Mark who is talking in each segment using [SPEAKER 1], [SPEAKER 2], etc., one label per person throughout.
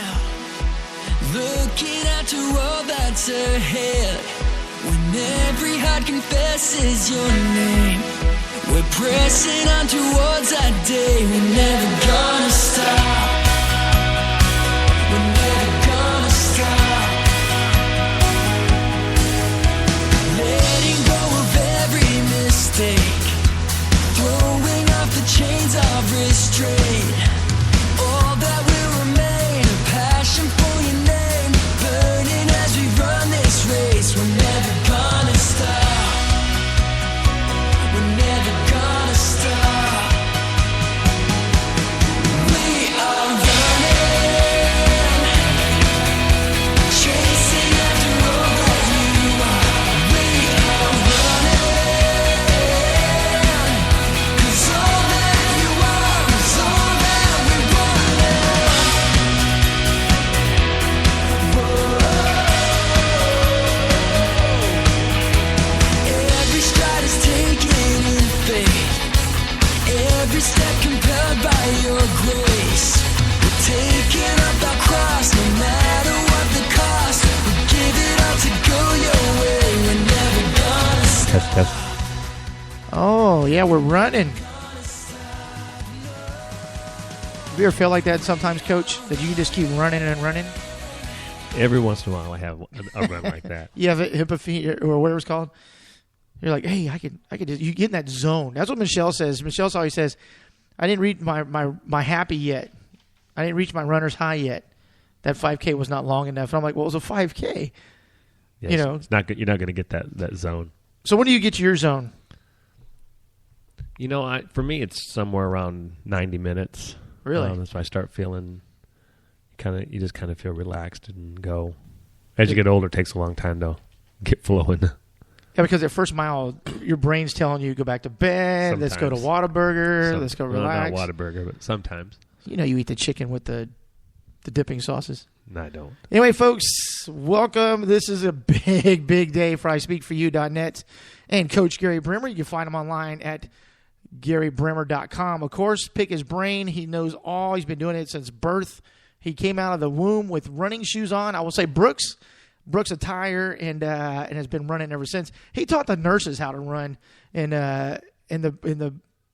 [SPEAKER 1] now, looking out to all that's ahead. When every heart confesses your name, we're pressing on towards that day. We're never gonna stop. We're never gonna stop. Letting go of every mistake, throwing off the chains of restraint. All that will remain, a passion for your name, burning as we run this race. We're never gonna stop. We're never gonna stop. We are running, chasing after all that you are. We are running, 'cause all that you are is all that we want now. Every stride is taken in faith, every step compelled by your grace. We're taking up our cross, no matter what the cost. We give it all to go your way. We're never gonna stop.
[SPEAKER 2] Test, test.
[SPEAKER 3] Oh, yeah, we're running. Have you ever feel like that sometimes, Coach? That you just keep running and running?
[SPEAKER 2] Every once in a while, I have a run like that.
[SPEAKER 3] You have a hippophy or whatever it's called. You're like, hey, I could just, you get in that zone. That's what Michelle says. Michelle always says, I didn't reach my happy yet. I didn't reach my runner's high yet. That 5K was not long enough. And I'm like, well, it was a 5K.
[SPEAKER 2] Yes,
[SPEAKER 3] You know.
[SPEAKER 2] it's not good. You're not going to get that zone.
[SPEAKER 3] So when do you get to your zone?
[SPEAKER 2] You know, for me, it's somewhere around 90 minutes.
[SPEAKER 3] Really?
[SPEAKER 2] That's when I start feeling you just kind of feel relaxed and go. As you get older, it takes a long time to get flowing.
[SPEAKER 3] Yeah, because that first mile, your brain's telling you go back to bed. Let's go to Whataburger. Let's go relax.
[SPEAKER 2] Not Whataburger, but sometimes.
[SPEAKER 3] You know, you eat the chicken with the dipping sauces.
[SPEAKER 2] No, I don't.
[SPEAKER 3] Anyway, folks, welcome. This is a big, big day for ISpeakForYou.net and Coach Gary Brimmer. You can find him online at GaryBrimmer.com. Of course, pick his brain. He knows all. He's been doing it since birth. He came out of the womb with running shoes on. I will say Brooks attire and has been running ever since. He taught the nurses how to run in the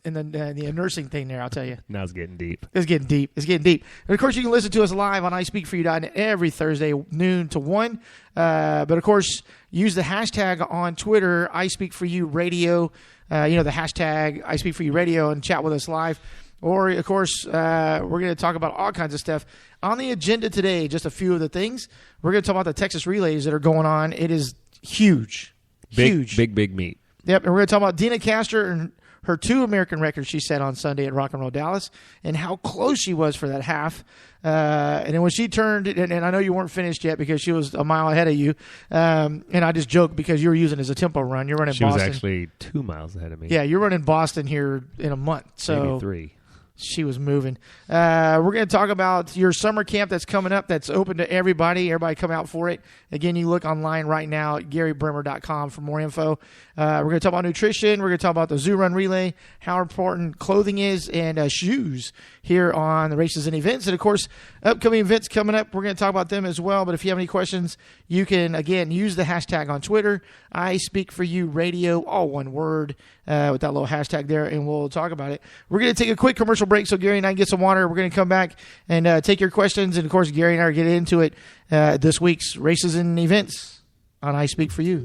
[SPEAKER 3] nursing thing there, I'll tell you.
[SPEAKER 2] Now it's getting deep.
[SPEAKER 3] It's getting deep. And, of course, you can listen to us live on ISpeakForYou.net every Thursday, noon to 1. But, of course, use the hashtag on Twitter, ISpeakForYouRadio. The hashtag ISpeakForYouRadio, and chat with us live. Or, of course, we're going to talk about all kinds of stuff. On the agenda today, just a few of the things. We're going to talk about the Texas relays that are going on. It is huge. Huge.
[SPEAKER 2] Big meet.
[SPEAKER 3] Yep, and we're going to talk about Dina Castor and her 2 American records she set on Sunday at Rock and Roll Dallas and how close she was for that half. And then when she turned, and I know you weren't finished yet because she was a mile ahead of you, and I just joked because you were using it as a tempo run. You're running Boston.
[SPEAKER 2] She was actually 2 miles ahead of me.
[SPEAKER 3] Yeah, you're running Boston here in a month. So
[SPEAKER 2] maybe 3.
[SPEAKER 3] She was moving. We're going to talk about your summer camp that's coming up that's open to everybody. Everybody come out for it. Again, you look online right now at GaryBrimmer.com for more info. We're going to talk about nutrition. We're going to talk about the Zoo Run Relay, how important clothing is, and shoes here on the Races and Events. And, of course, upcoming events coming up. We're going to talk about them as well. But if you have any questions, you can, again, use the hashtag on Twitter, ISpeakForYouRadio, all one word, with that little hashtag there, and we'll talk about it. We're going to take a quick commercial break so Gary and I can get some water. We're going to come back and take your questions. And, of course, Gary and I are getting into it this week's Races and Events on I Speak For You.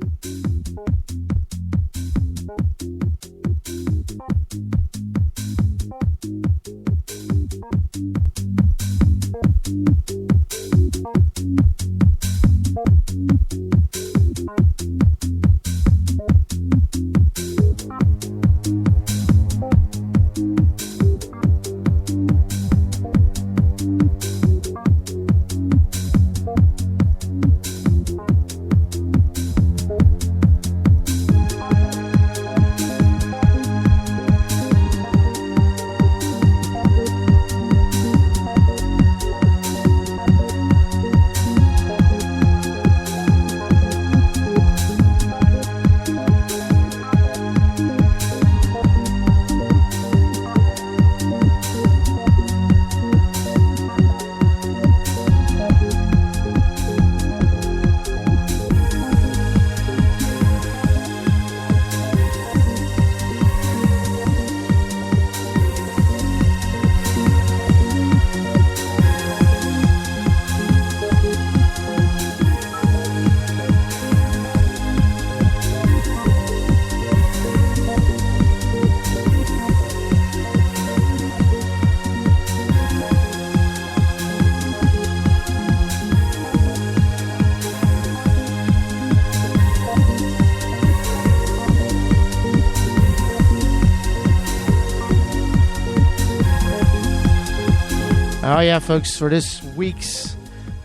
[SPEAKER 3] Oh, yeah, folks, for this week's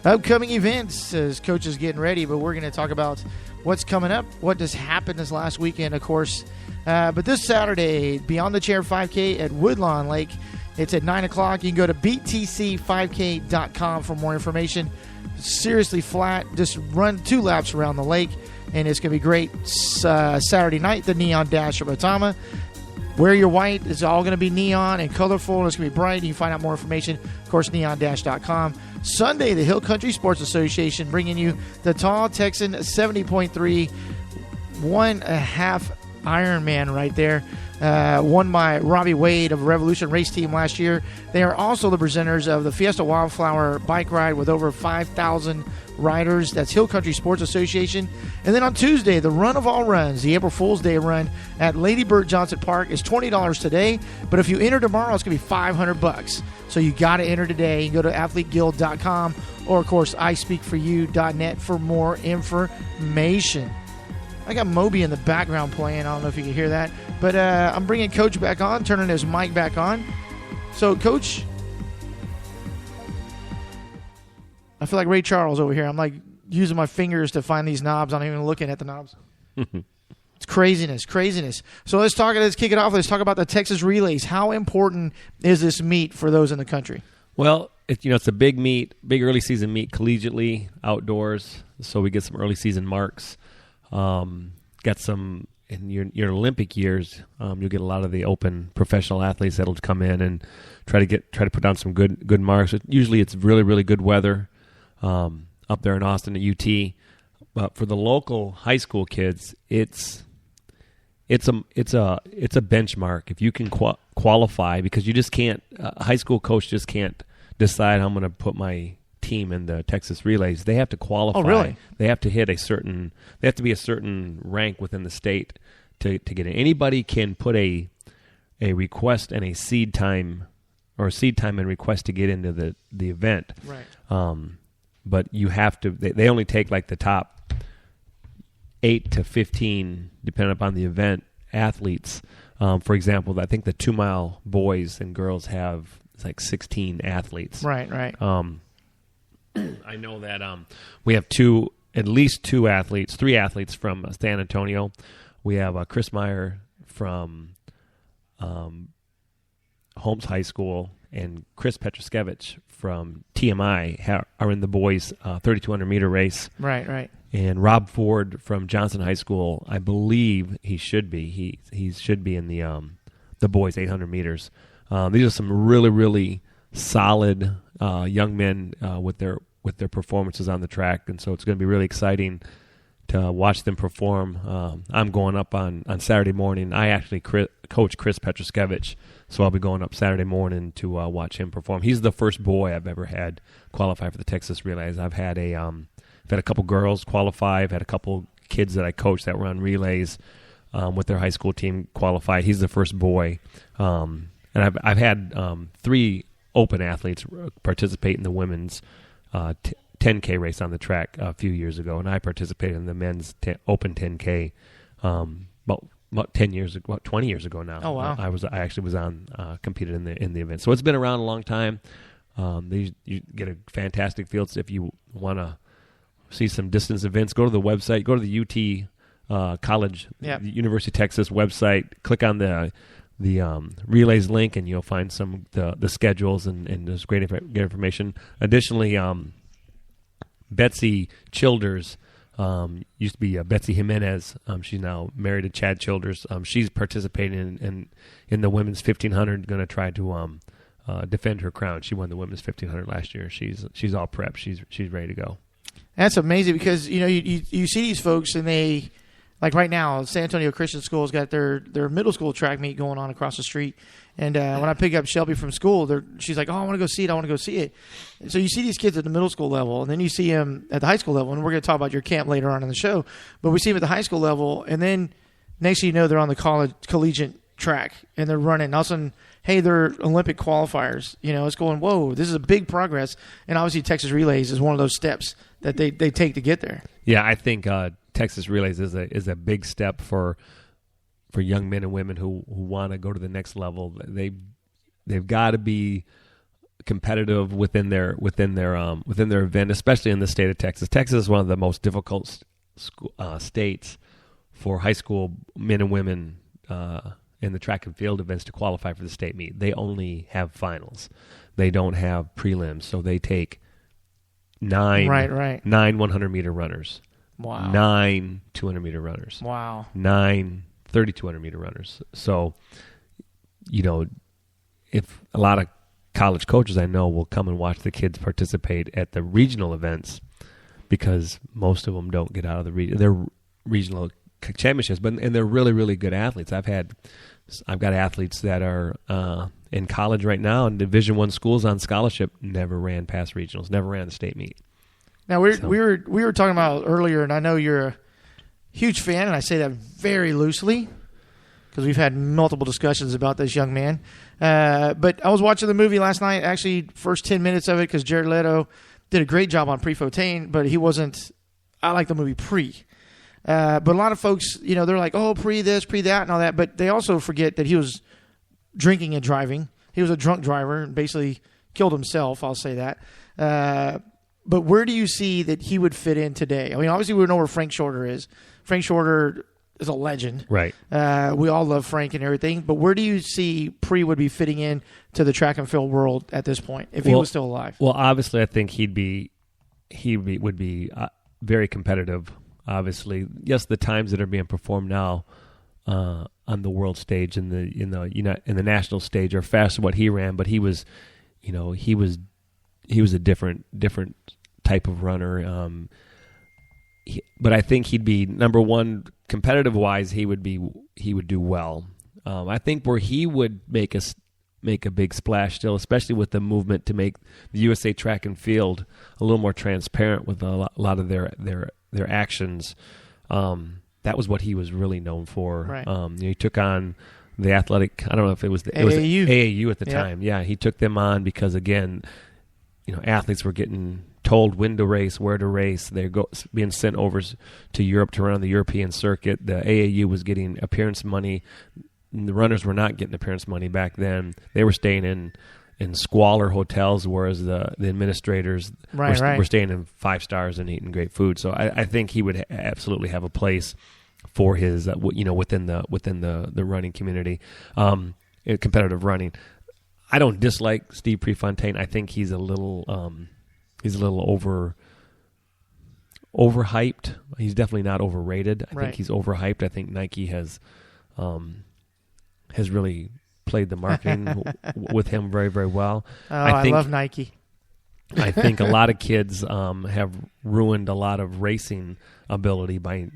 [SPEAKER 3] upcoming events, as Coach is getting ready, but we're going to talk about what's coming up, what just happened this last weekend, of course. But this Saturday, Beyond the Chair 5K at Woodlawn Lake. It's at 9 o'clock. You can go to btc5k.com for more information. Seriously flat. Just run 2 laps around the lake, and it's going to be great. Saturday night, the Neon Dash of Otama. Wear your white. It's all going to be neon and colorful. It's going to be bright. You can find out more information, of course, neon-dash.com. Sunday, the Hill Country Sports Association bringing you the Tall Texan 70.3 1.5 Ironman right there. Won by Robbie Wade of Revolution Race Team last year. They are also the presenters of the Fiesta Wildflower Bike Ride with over 5,000 riders. That's Hill Country Sports Association. And then on Tuesday, the Run of All Runs, the April Fool's Day run at Lady Bird Johnson Park is $20 today. But if you enter tomorrow, it's going to be $500. So you got to enter today. You can go to athleteguild.com or, of course, ispeakforyou.net for more information. I got Moby in the background playing. I don't know if you can hear that. But I'm bringing Coach back on, turning his mic back on. So, Coach, I feel like Ray Charles over here. I'm like using my fingers to find these knobs. I'm not even looking at the knobs. It's craziness. So let's kick it off. Let's talk about the Texas Relays. How important is this meet for those in the country?
[SPEAKER 2] Well, it's a big meet, big early season meet, collegiately, outdoors. So we get some early season marks. Got some in your Olympic years. You'll get a lot of the open professional athletes that'll come in and try to put down some good marks. Usually, it's really, really good weather up there in Austin at UT. But for the local high school kids, it's a benchmark. If you can qualify, because you just can't. A high school coach just can't decide how I'm going to put my team in the Texas Relays. They have to qualify.
[SPEAKER 3] Oh, really?
[SPEAKER 2] They have to hit they have to be a certain rank within the state to get in. Anybody can put a request and a seed time and request to get into the event.
[SPEAKER 3] Right.
[SPEAKER 2] But you have to. They only take like the top 8 to 15, depending upon the event, athletes. For example, I think the 2-mile boys and girls have like 16 athletes.
[SPEAKER 3] Right.
[SPEAKER 2] I know that we have at least 3 athletes from San Antonio. We have Chris Meyer from Holmes High School, and Chris Petruskevich from TMI are in the boys' 3,200-meter race.
[SPEAKER 3] Right.
[SPEAKER 2] And Rob Ford from Johnson High School, I believe he should be. He should be in the boys' 800 meters. These are some really, really solid young men with their performances on the track, and so it's going to be really exciting to watch them perform. I'm going up on Saturday morning. I actually coach Chris Petruskevich, so I'll be going up Saturday morning to watch him perform. He's the first boy I've ever had qualify for the Texas Relays. I've had a couple girls qualify. I've had a couple kids that I coached that were on relays with their high school team qualify. He's the first boy, and I've had 3 open athletes participate in the women's 10K race on the track a few years ago, and I participated in the men's open 10K about 10 years ago, 20 years ago now.
[SPEAKER 3] Oh, wow.
[SPEAKER 2] I actually was competed in the event, so it's been around a long time. You get a fantastic field. So if you want to see some distance events, go to the website, go to the UT College,
[SPEAKER 3] Yep.
[SPEAKER 2] the University of Texas website, click on the relays link, and you'll find some the schedules and there's great information. Additionally, Betsy Childers used to be Betsy Jimenez. She's now married to Chad Childers. She's participating in the women's 1500. Going to try to defend her crown. She won the women's 1500 last year. She's all prepped. She's ready to go.
[SPEAKER 3] That's amazing because you see these folks and they. Like right now, San Antonio Christian School's got their middle school track meet going on across the street. And when I pick up Shelby from school, she's like, oh, I want to go see it. And so you see these kids at the middle school level, and then you see them at the high school level. And we're going to talk about your camp later on in the show. But we see them at the high school level, and then next thing you know, they're on the collegiate track, and they're running. All of a sudden, hey, they're Olympic qualifiers. It's going, whoa, this is a big progress. And obviously Texas Relays is one of those steps that they take to get there.
[SPEAKER 2] Yeah, I think Texas Relays is a big step for young men and women who want to go to the next level. They've got to be competitive within their event, especially in the state of Texas. Texas is one of the most difficult states for high school men and women in the track and field events to qualify for the state meet. They only have finals. They don't have prelims, so they take nine 100-meter runners.
[SPEAKER 3] Wow.
[SPEAKER 2] 9 200-meter runners.
[SPEAKER 3] Wow.
[SPEAKER 2] 9 3,200-meter runners. So, if a lot of college coaches I know will come and watch the kids participate at the regional events, because most of them don't get out of their regional championships, and they're really, really good athletes. I've got athletes that are in college right now in Division I schools on scholarship, never ran past regionals, never ran the state meet.
[SPEAKER 3] Now we were talking about earlier, and I know you're a huge fan, and I say that very loosely because we've had multiple discussions about this young man. But I was watching the movie last night, actually first 10 minutes of it, because Jared Leto did a great job on Prefontaine, but he wasn't. I like the movie Pre. But a lot of folks, they're like, oh, pre this, pre that, and all that. But they also forget that he was drinking and driving. He was a drunk driver and basically killed himself. I'll say that. But where do you see that he would fit in today? I mean, obviously we know where Frank Shorter is. Frank Shorter is a legend.
[SPEAKER 2] Right.
[SPEAKER 3] We all love Frank and everything. But where do you see Pre would be fitting in to the track and field world at this point if he was still alive? Well,
[SPEAKER 2] obviously I think he would be very competitive. Obviously, yes, the times that are being performed now on the world stage and the national stage are faster than what he ran, but he was a different type of runner. But I think he'd be number one competitive wise. He would do well. I think where he would make a big splash still, especially with the movement to make the USA track and field a little more transparent with a lot of their actions. That was what he was really known for.
[SPEAKER 3] Right.
[SPEAKER 2] He took on the athletic. I don't know if it was
[SPEAKER 3] AAU.
[SPEAKER 2] It was AAU at the time. Yeah, he took them on because again, athletes were getting told when to race, where to race. They're being sent over to Europe to run on the European circuit. The AAU was getting appearance money. The runners were not getting appearance money back then. They were staying in squalor hotels, whereas the administrators were staying in 5 stars and eating great food. So I think he would absolutely have a place for his, within the running community, competitive running. I don't dislike Steve Prefontaine. I think he's a little overhyped. He's definitely not overrated. I think he's overhyped. I think Nike has really played the marketing with him very, very well.
[SPEAKER 3] Oh, I love Nike.
[SPEAKER 2] I think a lot of kids have ruined a lot of racing ability by,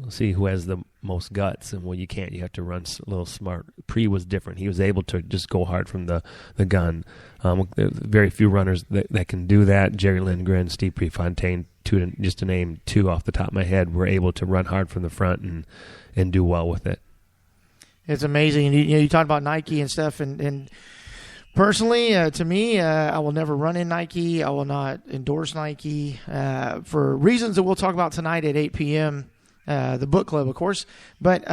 [SPEAKER 2] see who has the most guts. And, you can't. You have to run a little smart. Pre was different. He was able to just go hard from the gun. There's very few runners that can do that. Jerry Lindgren, Steve Prefontaine, just to name 2 off the top of my head, were able to run hard from the front and do well with it.
[SPEAKER 3] It's amazing. You talk about Nike and stuff, and personally, to me, I will never run in Nike. I will not endorse Nike for reasons that we'll talk about tonight at 8 p.m., the book club, of course. But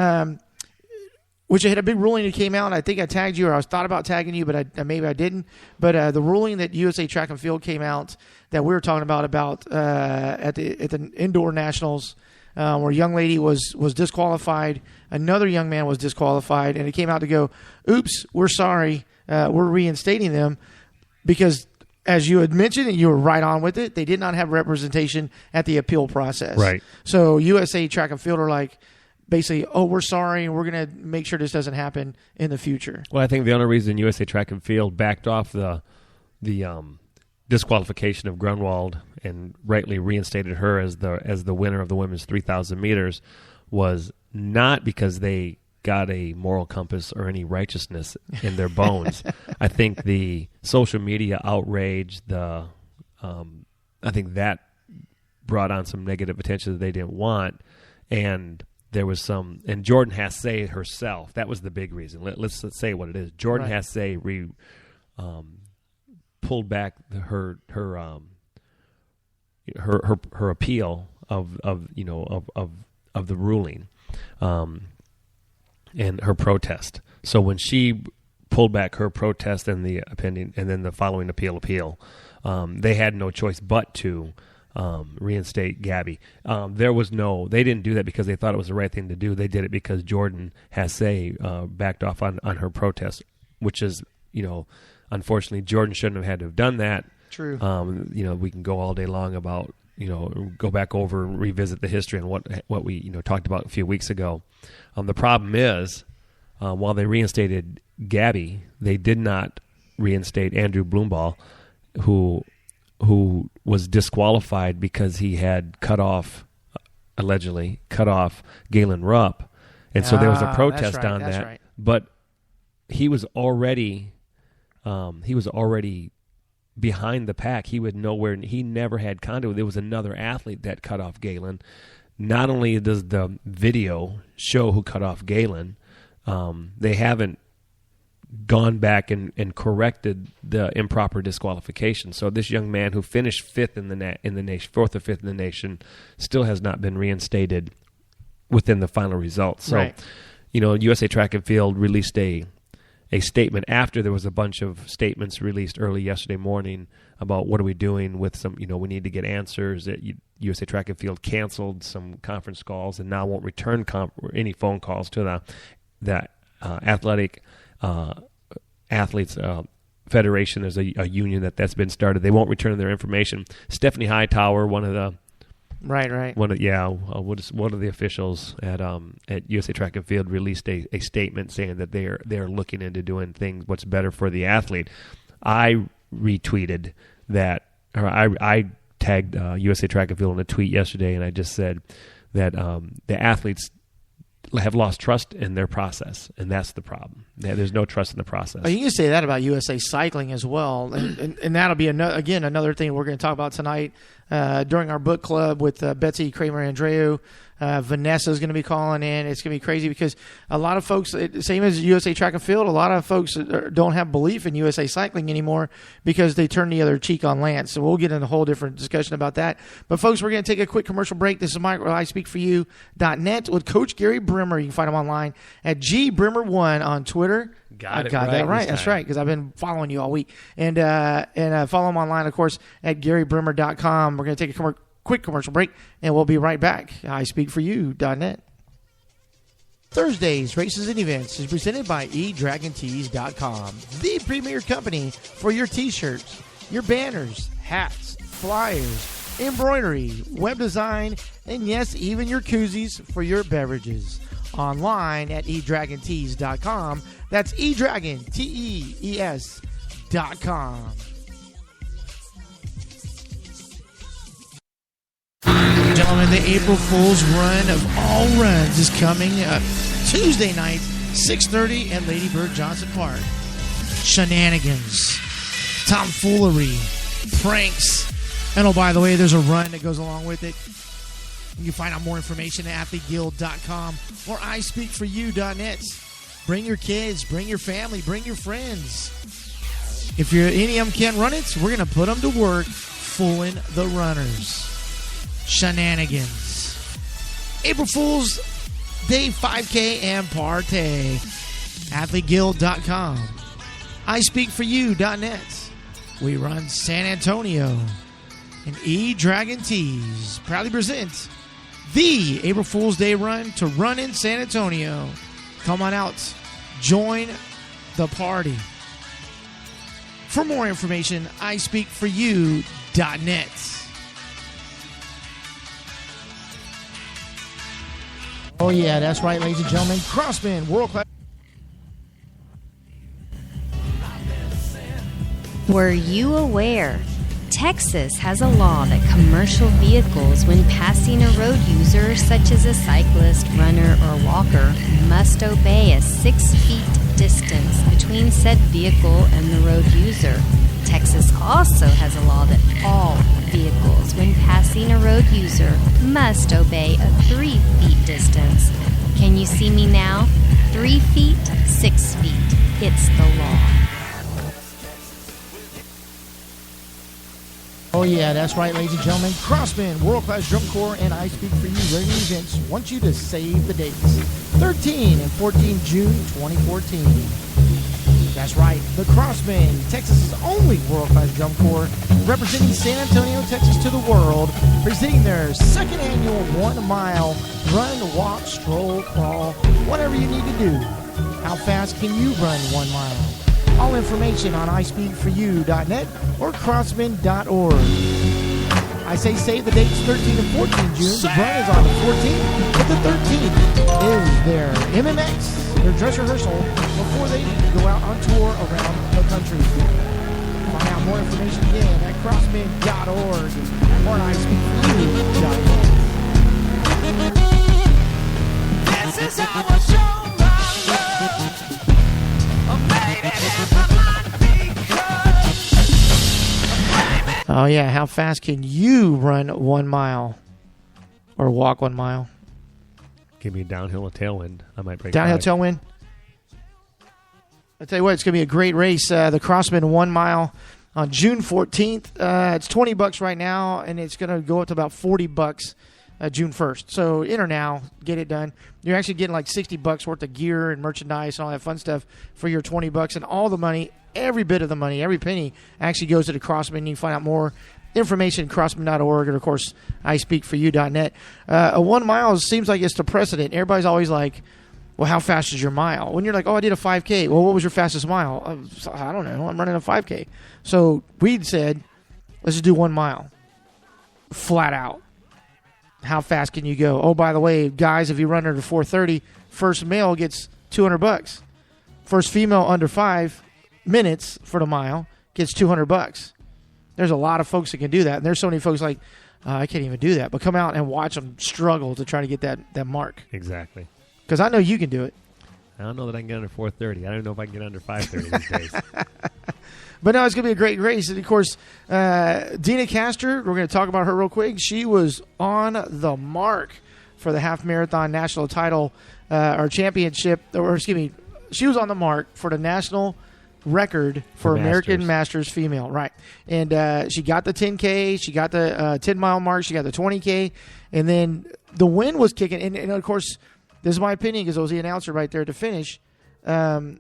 [SPEAKER 3] which had a big ruling that came out. I think I tagged you, or I was thought about tagging you, but maybe I didn't. But the ruling that USA Track and Field came out that we were talking about at the indoor nationals, where a young lady was disqualified, another young man was disqualified, and it came out to go, oops, we're sorry, we're reinstating them because, as you had mentioned, and you were right on with it, they did not have representation at the appeal process.
[SPEAKER 2] Right.
[SPEAKER 3] So USA Track and Field are like, basically, oh, we're sorry, and we're going to make sure this doesn't happen in the future.
[SPEAKER 2] Well, I think the only reason USA Track and Field backed off the disqualification of Grunwald and rightly reinstated her as the winner of the women's 3,000 meters was not because they got a moral compass or any righteousness in their bones. I think the social media outrage, I think that brought on some negative attention that they didn't want, and there was and Jordan Hasse herself, that was the big reason. Let's say what it is. Jordan Hasse pulled back her appeal of the ruling, and her protest. So when she pulled back her protest and the opinion, and then the following appeal. They had no choice but to reinstate Gabby. They didn't do that because they thought it was the right thing to do. They did it because Jordan Hasse backed off on her protest, which is, unfortunately, Jordan shouldn't have had to have done that.
[SPEAKER 3] True.
[SPEAKER 2] We can go all day long about, go back over and revisit the history and what we, talked about a few weeks ago. The problem is, while they reinstated Gabby, they did not reinstate Andrew Bloomball, who was disqualified because he had allegedly cut off Galen Rupp. And so there was a protest on that.
[SPEAKER 3] Right.
[SPEAKER 2] But he was already behind the pack. He never had contact. There was another athlete that cut off Galen. Not only does the video show who cut off Galen, they haven't gone back and corrected the improper disqualification. So this young man who finished fourth or fifth in the nation still has not been reinstated within the final results. So,
[SPEAKER 3] right.
[SPEAKER 2] USA Track and Field released a statement after there was a bunch of statements released early yesterday morning about what are we doing with some, we need to get answers. That USA Track and Field canceled some conference calls and now won't return any phone calls to the athletic athletes federation. There's a union that's been started. They won't return their information. Stephanie Hightower, one of the one of the officials at USA Track and Field released a statement saying that they're looking into doing things what's better for the athlete. I retweeted that, or I tagged USA Track and Field in a tweet yesterday, and I just said that the athletes have lost trust in their process, and that's the problem. There's no trust in the process.
[SPEAKER 3] You can say that about USA Cycling as well, and that'll be another thing we're going to talk about tonight during our book club with Betsy Kramer-Andreu. Vanessa's going to be calling in. It's going to be crazy because a lot of folks, same as USA Track and Field, a lot of folks don't have belief in USA Cycling anymore because they turn the other cheek on Lance. So we'll get into a whole different discussion about that. But folks, we're going to take a quick commercial break. This is Mike with ISpeakForYou.net with Coach Gary Brimmer. You can find him online at GBrimmer1 on Twitter.
[SPEAKER 2] Got
[SPEAKER 3] that right. That's right, because I've been following you all week. And follow him online, of course, at GaryBrimmer.com. We're going to take a quick commercial break, and we'll be right back. ISpeakForYou.net. Thursdays, Races and Events is presented by eDragonTees.com, the premier company for your t-shirts, your banners, hats, flyers, embroidery, web design, and yes, even your koozies for your beverages. Online at eDragonTees.com. That's eDragonTees.com. Gentlemen, the April Fool's Run of all runs is coming up Tuesday night, 6:30 at Lady Bird Johnson Park. Shenanigans, tomfoolery, pranks, and oh, by the way, there's a run that goes along with it. You can find out more information at athleteguild.com or ispeakforyou.net. Bring your kids, bring your family, bring your friends. If any of them can't run it, we're going to put them to work fooling the runners. Shenanigans. April Fool's Day 5K and Party. athleteguild.com. ispeakforyou.net. We run San Antonio. And E-Dragon Tees proudly present the April Fool's Day run to run in San Antonio. Come on out. Join the party. For more information, ispeakforyou.net. Oh, yeah, that's right, ladies and gentlemen. Crossman, world class.
[SPEAKER 4] Were you aware? Texas has a law that commercial vehicles, when passing a road user such as a cyclist, runner, or walker, must obey a 6 feet distance between said vehicle and the road user. Texas also has a law that all vehicles, when passing a road user, must obey a 3 feet distance. Can you see me now? 3 feet, 6 feet. It's the law.
[SPEAKER 3] Oh, yeah, that's right, ladies and gentlemen. Crossman, World Class Drum Corps, and I Speak For You radio events want you to save the dates. 13 and 14 June 2014. That's right, the Crossmen, Texas's only world-class drum corps, representing San Antonio, Texas to the world, presenting their second annual 1 mile run, walk, stroll, crawl, whatever you need to do. How fast can you run 1 mile? All information on ispeakforyou.net or crossmen.org. I say save the dates 13 and 14 June. The run is on the 14th, but the 13th is their MMX, their dress rehearsal, before they go out on tour around the country. Find out more information again at crossmen.org or ispeakforyou.net.
[SPEAKER 1] This is how I show my love. I made it in my mind because
[SPEAKER 3] Oh, yeah. How fast can you run 1 mile or walk 1 mile?
[SPEAKER 2] Give me a downhill or tailwind. I might break
[SPEAKER 3] Downhill
[SPEAKER 2] 5.
[SPEAKER 3] tailwind. I'll tell you what, it's going to be a great race. The Crossman 1 mile on June 14th. It's $20 right now, and it's going to go up to about $40 June 1st. So enter now, get it done. You're actually getting like $60 worth of gear and merchandise and all that fun stuff for your $20, and all the money, every bit of the money, every penny actually goes to the Crossman. You can find out more information at crossman.org and, of course, ispeakforyou.net. A 1 mile seems like it's the precedent. Everybody's always like, well, how fast is your mile? When you're like, oh, I did a 5K. Well, what was your fastest mile? I don't know. I'm running a 5K. So we said, let's just do 1 mile. Flat out. How fast can you go? Oh, by the way, guys, if you run under 4:30, first male gets $200. First female under 5 minutes for the mile gets $200. There's a lot of folks that can do that. And there's so many folks like, I can't even do that. But come out and watch them struggle to try to get that mark.
[SPEAKER 2] Exactly.
[SPEAKER 3] Because I know you can do it.
[SPEAKER 2] I don't know that I can get under 4:30. I don't know if I can get under 5:30 these days.
[SPEAKER 3] But no, it's going to be a great race. And, of course, Dina Castor, we're going to talk about her real quick. She was on the mark for the half marathon national title or championship. Or, excuse me, she was on the mark for the national record for American Masters female. Right. And she got the 10K. She got the 10-mile mark. She got the 20K. And then the wind was kicking. And of course, this is my opinion because I was the announcer right there to finish, that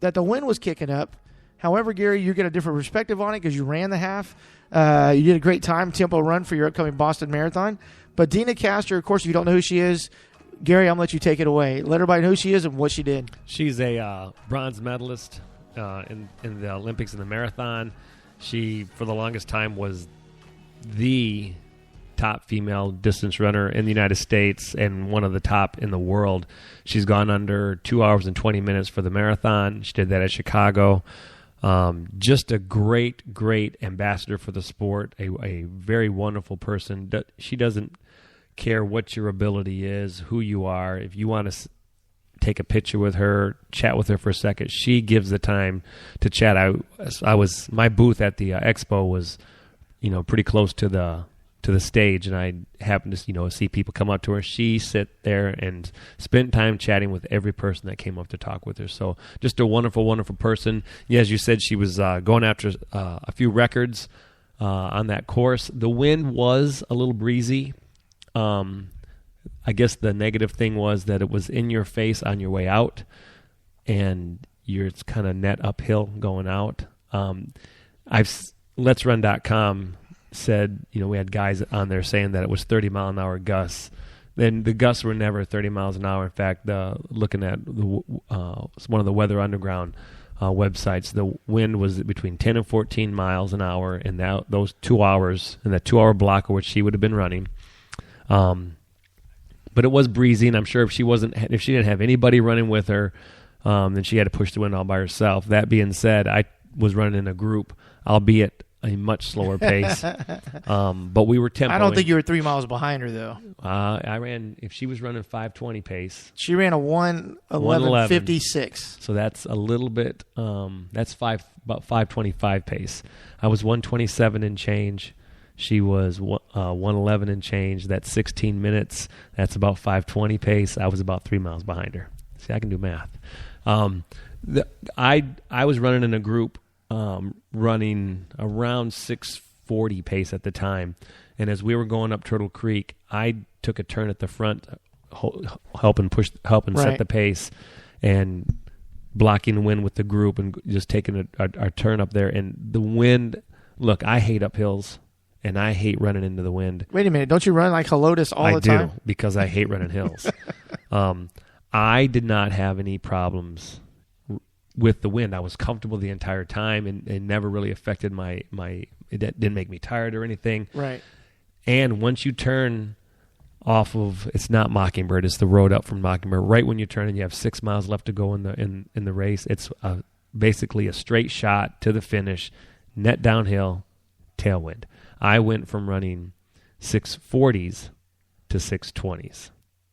[SPEAKER 3] the wind was kicking up. However, Gary, you get a different perspective on it because you ran the half. You did a great time, tempo run for your upcoming Boston Marathon. But Dina Castor, of course, if you don't know who she is, Gary, I'm going to let you take it away. Let everybody know who she is and what she did.
[SPEAKER 2] She's a bronze medalist in the Olympics in the marathon. She, for the longest time, was the top female distance runner in the United States and one of the top in the world. She's gone under 2 hours and 20 minutes for the marathon. She did that at Chicago. Just a great ambassador for the sport, a very wonderful person. She doesn't care what your ability is, who you are. If you want to take a picture with her, chat with her for a second, she gives the time to chat. My booth at the expo was, pretty close to the stage, and I happened to see people come up to her. She sit there and spent time chatting with every person that came up to talk with her. So just a wonderful person. Yeah, as you said, she was going after a few records on that course. The wind was a little breezy. I guess the negative thing was that it was in your face on your way out, and it's kind of net uphill going out. Let'sRun.com said, we had guys on there saying that it was 30-mile-an-hour gusts. Then the gusts were never 30 miles an hour. In fact, looking at one of the Weather Underground websites, the wind was between 10 and 14 miles an hour in those 2 hours, in that 2-hour block of which she would have been running. But it was breezy, and I'm sure if she didn't have anybody running with her, then she had to push the wind all by herself. That being said, I was running in a group, albeit a much slower pace. But we were tempoing.
[SPEAKER 3] I don't think you were 3 miles behind her, though.
[SPEAKER 2] I ran, if she was running 5:20 pace.
[SPEAKER 3] She ran a 1:11:56.
[SPEAKER 2] So that's a little bit, that's about 5:25 pace. I was 1:27 and change. She was 1:11 and change. That's 16 minutes. That's about 5:20 pace. I was about 3 miles behind her. See, I can do math. I was running in a group, running around 6:40 pace at the time. And as we were going up Turtle Creek, I took a turn at the front, helping set the pace. And blocking the wind with the group and just taking our turn up there. And the wind, look, I hate uphills, and I hate running into the wind.
[SPEAKER 3] Wait a minute. Don't you run like Helotus all the time?
[SPEAKER 2] I do, because I hate running hills. I did not have any problems with the wind. I was comfortable the entire time, and it never really affected it didn't make me tired or anything.
[SPEAKER 3] Right.
[SPEAKER 2] And once you turn off of, it's not Mockingbird, it's the road up from Mockingbird. Right when you turn and you have 6 miles left to go in the race, it's basically a straight shot to the finish, net downhill, tailwind. I went from running 640s to 620s.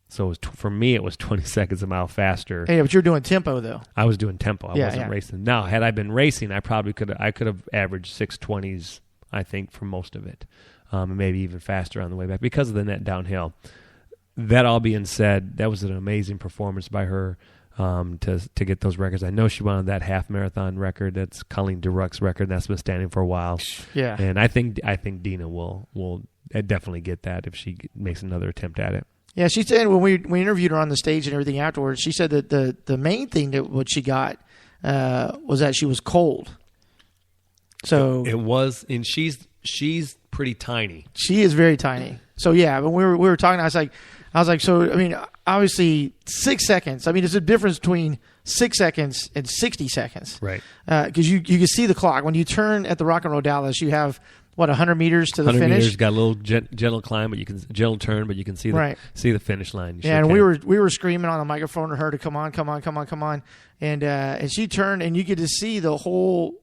[SPEAKER 2] So it was for me, it was 20 seconds a mile faster.
[SPEAKER 3] Hey, but you're doing tempo though.
[SPEAKER 2] I was doing tempo. I wasn't racing. Now, had I been racing, I probably could have averaged 620s, I think, for most of it. Maybe even faster on the way back because of the net downhill. That all being said, that was an amazing performance by her to get those records. I know she wanted that half marathon record. That's Colleen Duruck's record. That's been standing for a while.
[SPEAKER 3] Yeah,
[SPEAKER 2] and I think Dina will definitely get that if she makes another attempt at it.
[SPEAKER 3] Yeah, she said when we interviewed her on the stage and everything afterwards, she said that the main thing that what she got was that she was cold. So
[SPEAKER 2] it was, and she's pretty tiny.
[SPEAKER 3] She is very tiny. So yeah, when we were talking, I was like, so I mean, obviously 6 seconds. I mean, there's a difference between 6 seconds and 60 seconds,
[SPEAKER 2] right?
[SPEAKER 3] Because you can see the clock when you turn at the Rock and Roll Dallas. You have 100 meters to the
[SPEAKER 2] 100
[SPEAKER 3] finish.
[SPEAKER 2] Meters, got a little gentle climb, but you can gentle turn, but you can see the finish line.
[SPEAKER 3] Yeah, and we were screaming on the microphone to her to come on, and she turned, and you get to see the whole.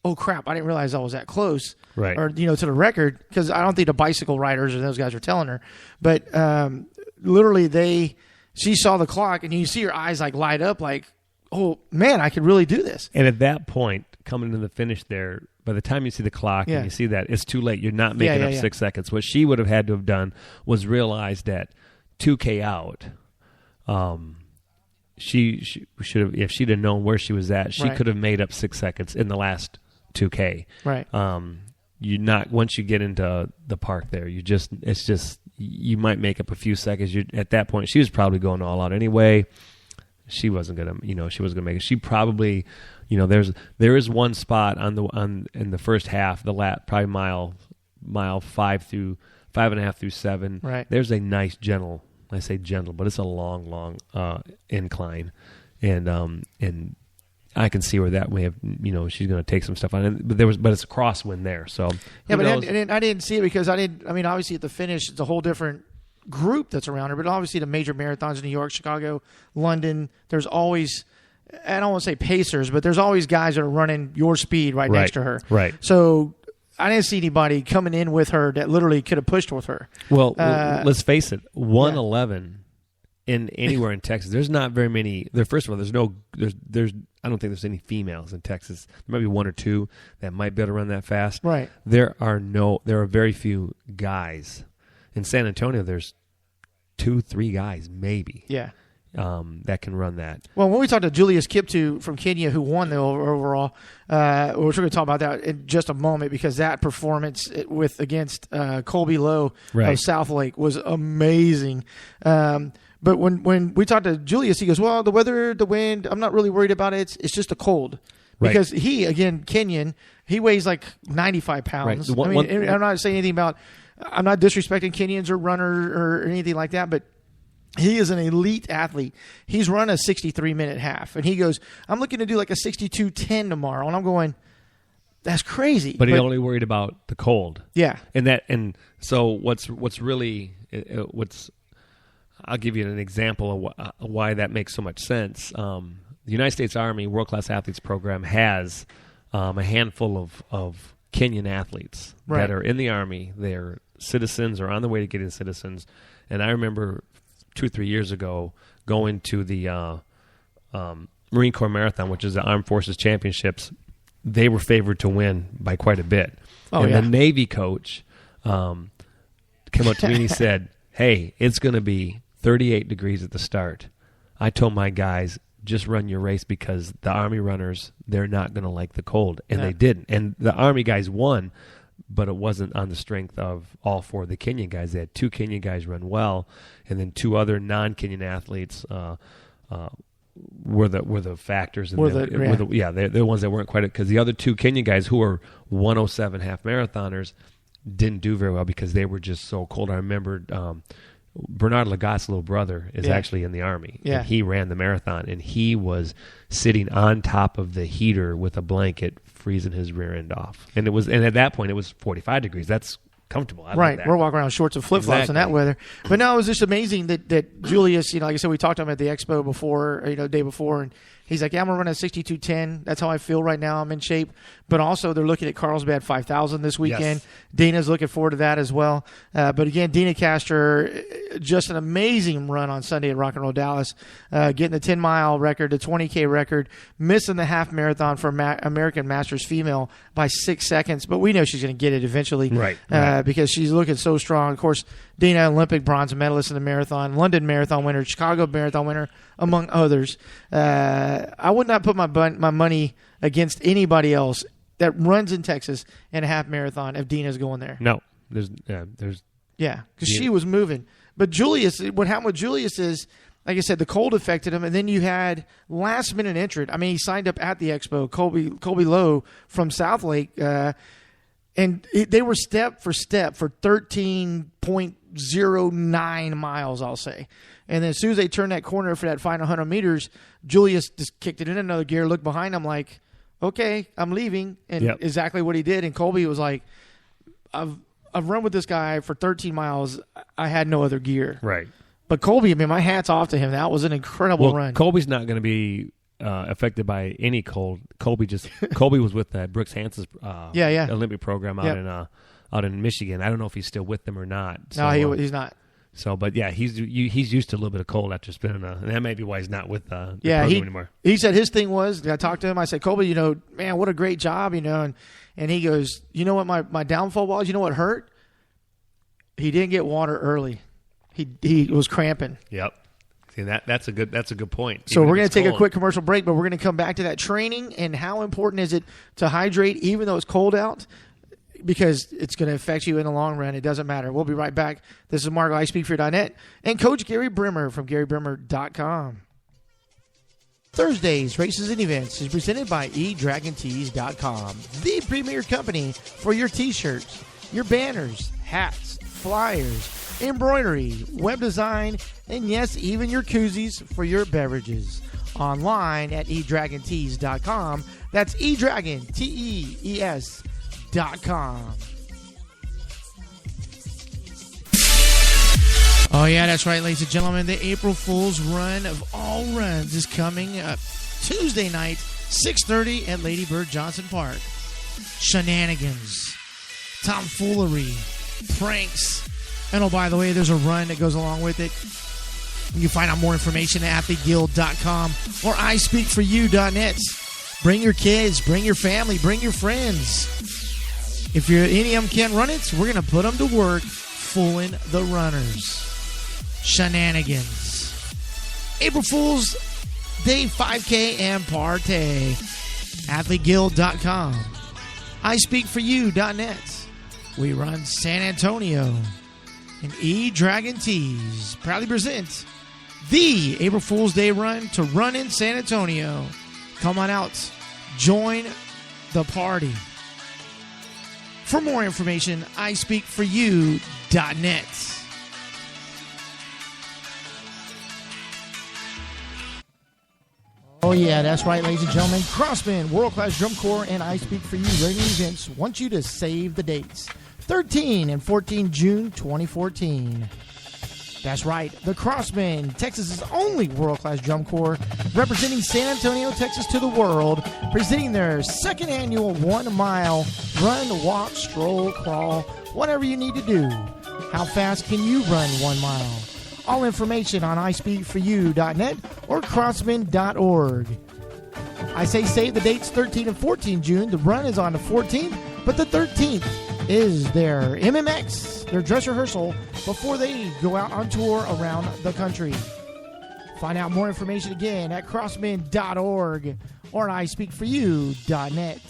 [SPEAKER 3] Oh crap! I didn't realize I was that close,
[SPEAKER 2] right?
[SPEAKER 3] Or to the record, because I don't think the bicycle riders or those guys are telling her, but literally she saw the clock, and you see her eyes like light up, like, oh man, I could really do this.
[SPEAKER 2] And at that point, coming to the finish there, by the time you see the clock and you see that, it's too late. You're not making up 6 seconds. What she would have had to have done was realize that 2K out. She should have, if she'd have known where she was at, she could have made up 6 seconds in the last 2K.
[SPEAKER 3] Right.
[SPEAKER 2] You not once you get into the park there, you might make up a few seconds. At that point, she was probably going all out anyway. She wasn't gonna make it. She probably, there is one spot in the first half, the lap, probably mile 5.5 through 7.
[SPEAKER 3] Right.
[SPEAKER 2] There's a nice gentle. I say gentle, but it's a long incline, and I can see where that may have, she's going to take some stuff on it. But it's a crosswind there, so
[SPEAKER 3] yeah. But I didn't see it because I mean, obviously at the finish, it's a whole different group that's around her. But obviously the major marathons in New York, Chicago, London, there's always, I don't want to say pacers, but there's always guys that are running your speed right next to her.
[SPEAKER 2] Right.
[SPEAKER 3] So I didn't see anybody coming in with her that literally could have pushed with her.
[SPEAKER 2] Well, let's face it, 111 in anywhere in Texas. There's not very many. First of all, there's I don't think there's any females in Texas. There might be one or two that might be able to run that fast.
[SPEAKER 3] Right.
[SPEAKER 2] There are very few guys. In San Antonio, there's 2-3 guys maybe.
[SPEAKER 3] Yeah.
[SPEAKER 2] That can run that.
[SPEAKER 3] Well, when we talked to Julius Kiptoo from Kenya, who won the overall, we're going to talk about that in just a moment because that performance against Colby Lowe of South Lake was amazing. But when we talked to Julius, he goes, "Well, the weather, the wind, I'm not really worried about it. It's just the cold." Because he, again, Kenyan, he weighs like 95 pounds. Right. I'm not saying anything about. I'm not disrespecting Kenyans or runners or anything like that, but he is an elite athlete. He's run a 63-minute half, and he goes, "I'm looking to do like a 62:10 tomorrow," and I'm going, "That's crazy."
[SPEAKER 2] But he's only worried about the cold.
[SPEAKER 3] Yeah,
[SPEAKER 2] and so what's I'll give you an example of why that makes so much sense. The United States Army World Class Athletes Program has a handful of Kenyan athletes that are in the Army. They're citizens or on the way to getting citizens. And I remember 2-3 years ago going to the Marine Corps Marathon, which is the Armed Forces Championships. They were favored to win by quite a bit. The Navy coach came up to me and he said, "Hey, it's going to be 38 degrees at the start. I told my guys, just run your race because the Army runners, they're not going to like the cold." And they didn't. And the Army guys won, but it wasn't on the strength of all four of the Kenyan guys. They had 2 Kenyan guys run well, and then 2 other non-Kenyan athletes were the factors. In
[SPEAKER 3] They're
[SPEAKER 2] the ones that weren't quite, because the other two Kenyan guys who were 107 half marathoners didn't do very well because they were just so cold. I remember Bernard Lagat's little brother is actually in the Army.
[SPEAKER 3] Yeah.
[SPEAKER 2] And he ran the marathon, and he was sitting on top of the heater with a blanket, freezing his rear end off. And at that point it was 45 degrees. That's comfortable. I like that.
[SPEAKER 3] We're walking around in shorts and flip-flops in that weather. But no, it was just amazing that Julius, like I said, we talked to him at the expo before, day before, and he's like, yeah, I'm going to run a 62:10. That's how I feel right now. I'm in shape. But also they're looking at Carlsbad 5,000 this weekend.
[SPEAKER 2] Yes.
[SPEAKER 3] Dana's looking forward to that as well. But again, Dana Castor, just an amazing run on Sunday at Rock and Roll Dallas, getting the 10-mile record, the 20K record, missing the half marathon for American Masters female by 6 seconds. But we know she's going to get it eventually.
[SPEAKER 2] Right.
[SPEAKER 3] Because she's looking so strong. Of course, Dana, Olympic bronze medalist in the marathon, London marathon winner, Chicago marathon winner, among others. I would not put my money against anybody else that runs in Texas in a half marathon if Dina's going there.
[SPEAKER 2] No, there's
[SPEAKER 3] because she was moving. But Julius, what happened with Julius is, like I said, the cold affected him, and then you had last minute entrant. I mean, he signed up at the expo, Colby Lowe from Southlake, and they were step for 13.09 miles, I'll say. And then as soon as they turned that corner for that final 100 meters, Julius just kicked it in another gear, looked behind him like, okay, I'm leaving. And exactly what he did. And Colby was like, I've run with this guy for 13 miles. I had no other gear.
[SPEAKER 2] Right.
[SPEAKER 3] But Colby, I mean, my hat's off to him. That was an incredible run.
[SPEAKER 2] Colby's not going to be affected by any cold. Colby was with Brooks Hanson's Olympic program out in Michigan. I don't know if he's still with them or not. So,
[SPEAKER 3] no, he's not.
[SPEAKER 2] So, but yeah, he's used to a little bit of cold after spinning, and that may be why he's not with the program anymore.
[SPEAKER 3] He said his thing was, I talked to him, I said, Colby, man, what a great job, and he goes, you know what my downfall was? You know what hurt? He didn't get water early. He was cramping.
[SPEAKER 2] Yep. See, that's a good point.
[SPEAKER 3] So we're going to take a quick commercial break, but we're going to come back to that training and how important is it to hydrate even though it's cold out, because it's going to affect you in the long run. It doesn't matter. We'll be right back. This is Margo, iSpeakFor.net, and Coach Gary Brimmer from GaryBrimmer.com. Thursdays, Races and Events is presented by eDragonTees.com, the premier company for your T-shirts, your banners, hats, flyers, embroidery, web design, and yes, even your koozies for your beverages. Online at eDragonTees.com. That's eDragon, TEES.com. Oh, yeah, that's right, ladies and gentlemen. The April Fool's Run of all runs is coming up Tuesday night, 6:30 at Lady Bird Johnson Park. Shenanigans, tomfoolery, pranks, and oh, by the way, there's a run that goes along with it. You can find out more information at athleteguild.com or iSpeakForYou.net. Bring your kids, bring your family, bring your friends. If any of them can't run it, we're going to put them to work fooling the runners. Shenanigans. April Fool's Day 5K and Party. AthleteGuild.com. iSpeakForYou.net. We run San Antonio. And eDragon Tees proudly present the April Fool's Day run to run in San Antonio. Come on out. Join the party. For more information, iSpeakForYou.net. Oh, yeah, that's right, ladies and gentlemen. Crossman, World Class Drum Corps, and I Speak For You Racing Events want you to save the dates. 13 and 14 June 2014. That's right, the Crossman, Texas's only world-class drum corps, representing San Antonio, Texas to the world, presenting their second annual 1 mile run, walk, stroll, crawl, whatever you need to do. How fast can you run 1 mile? All information on iSpeakForYou.net or crossman.org. I say save the dates 13 and 14 June. The run is on the 14th, but the 13th is their MMX, their dress rehearsal, before they go out on tour around the country. Find out more information again at crossman.org or at iSpeakForYou.net.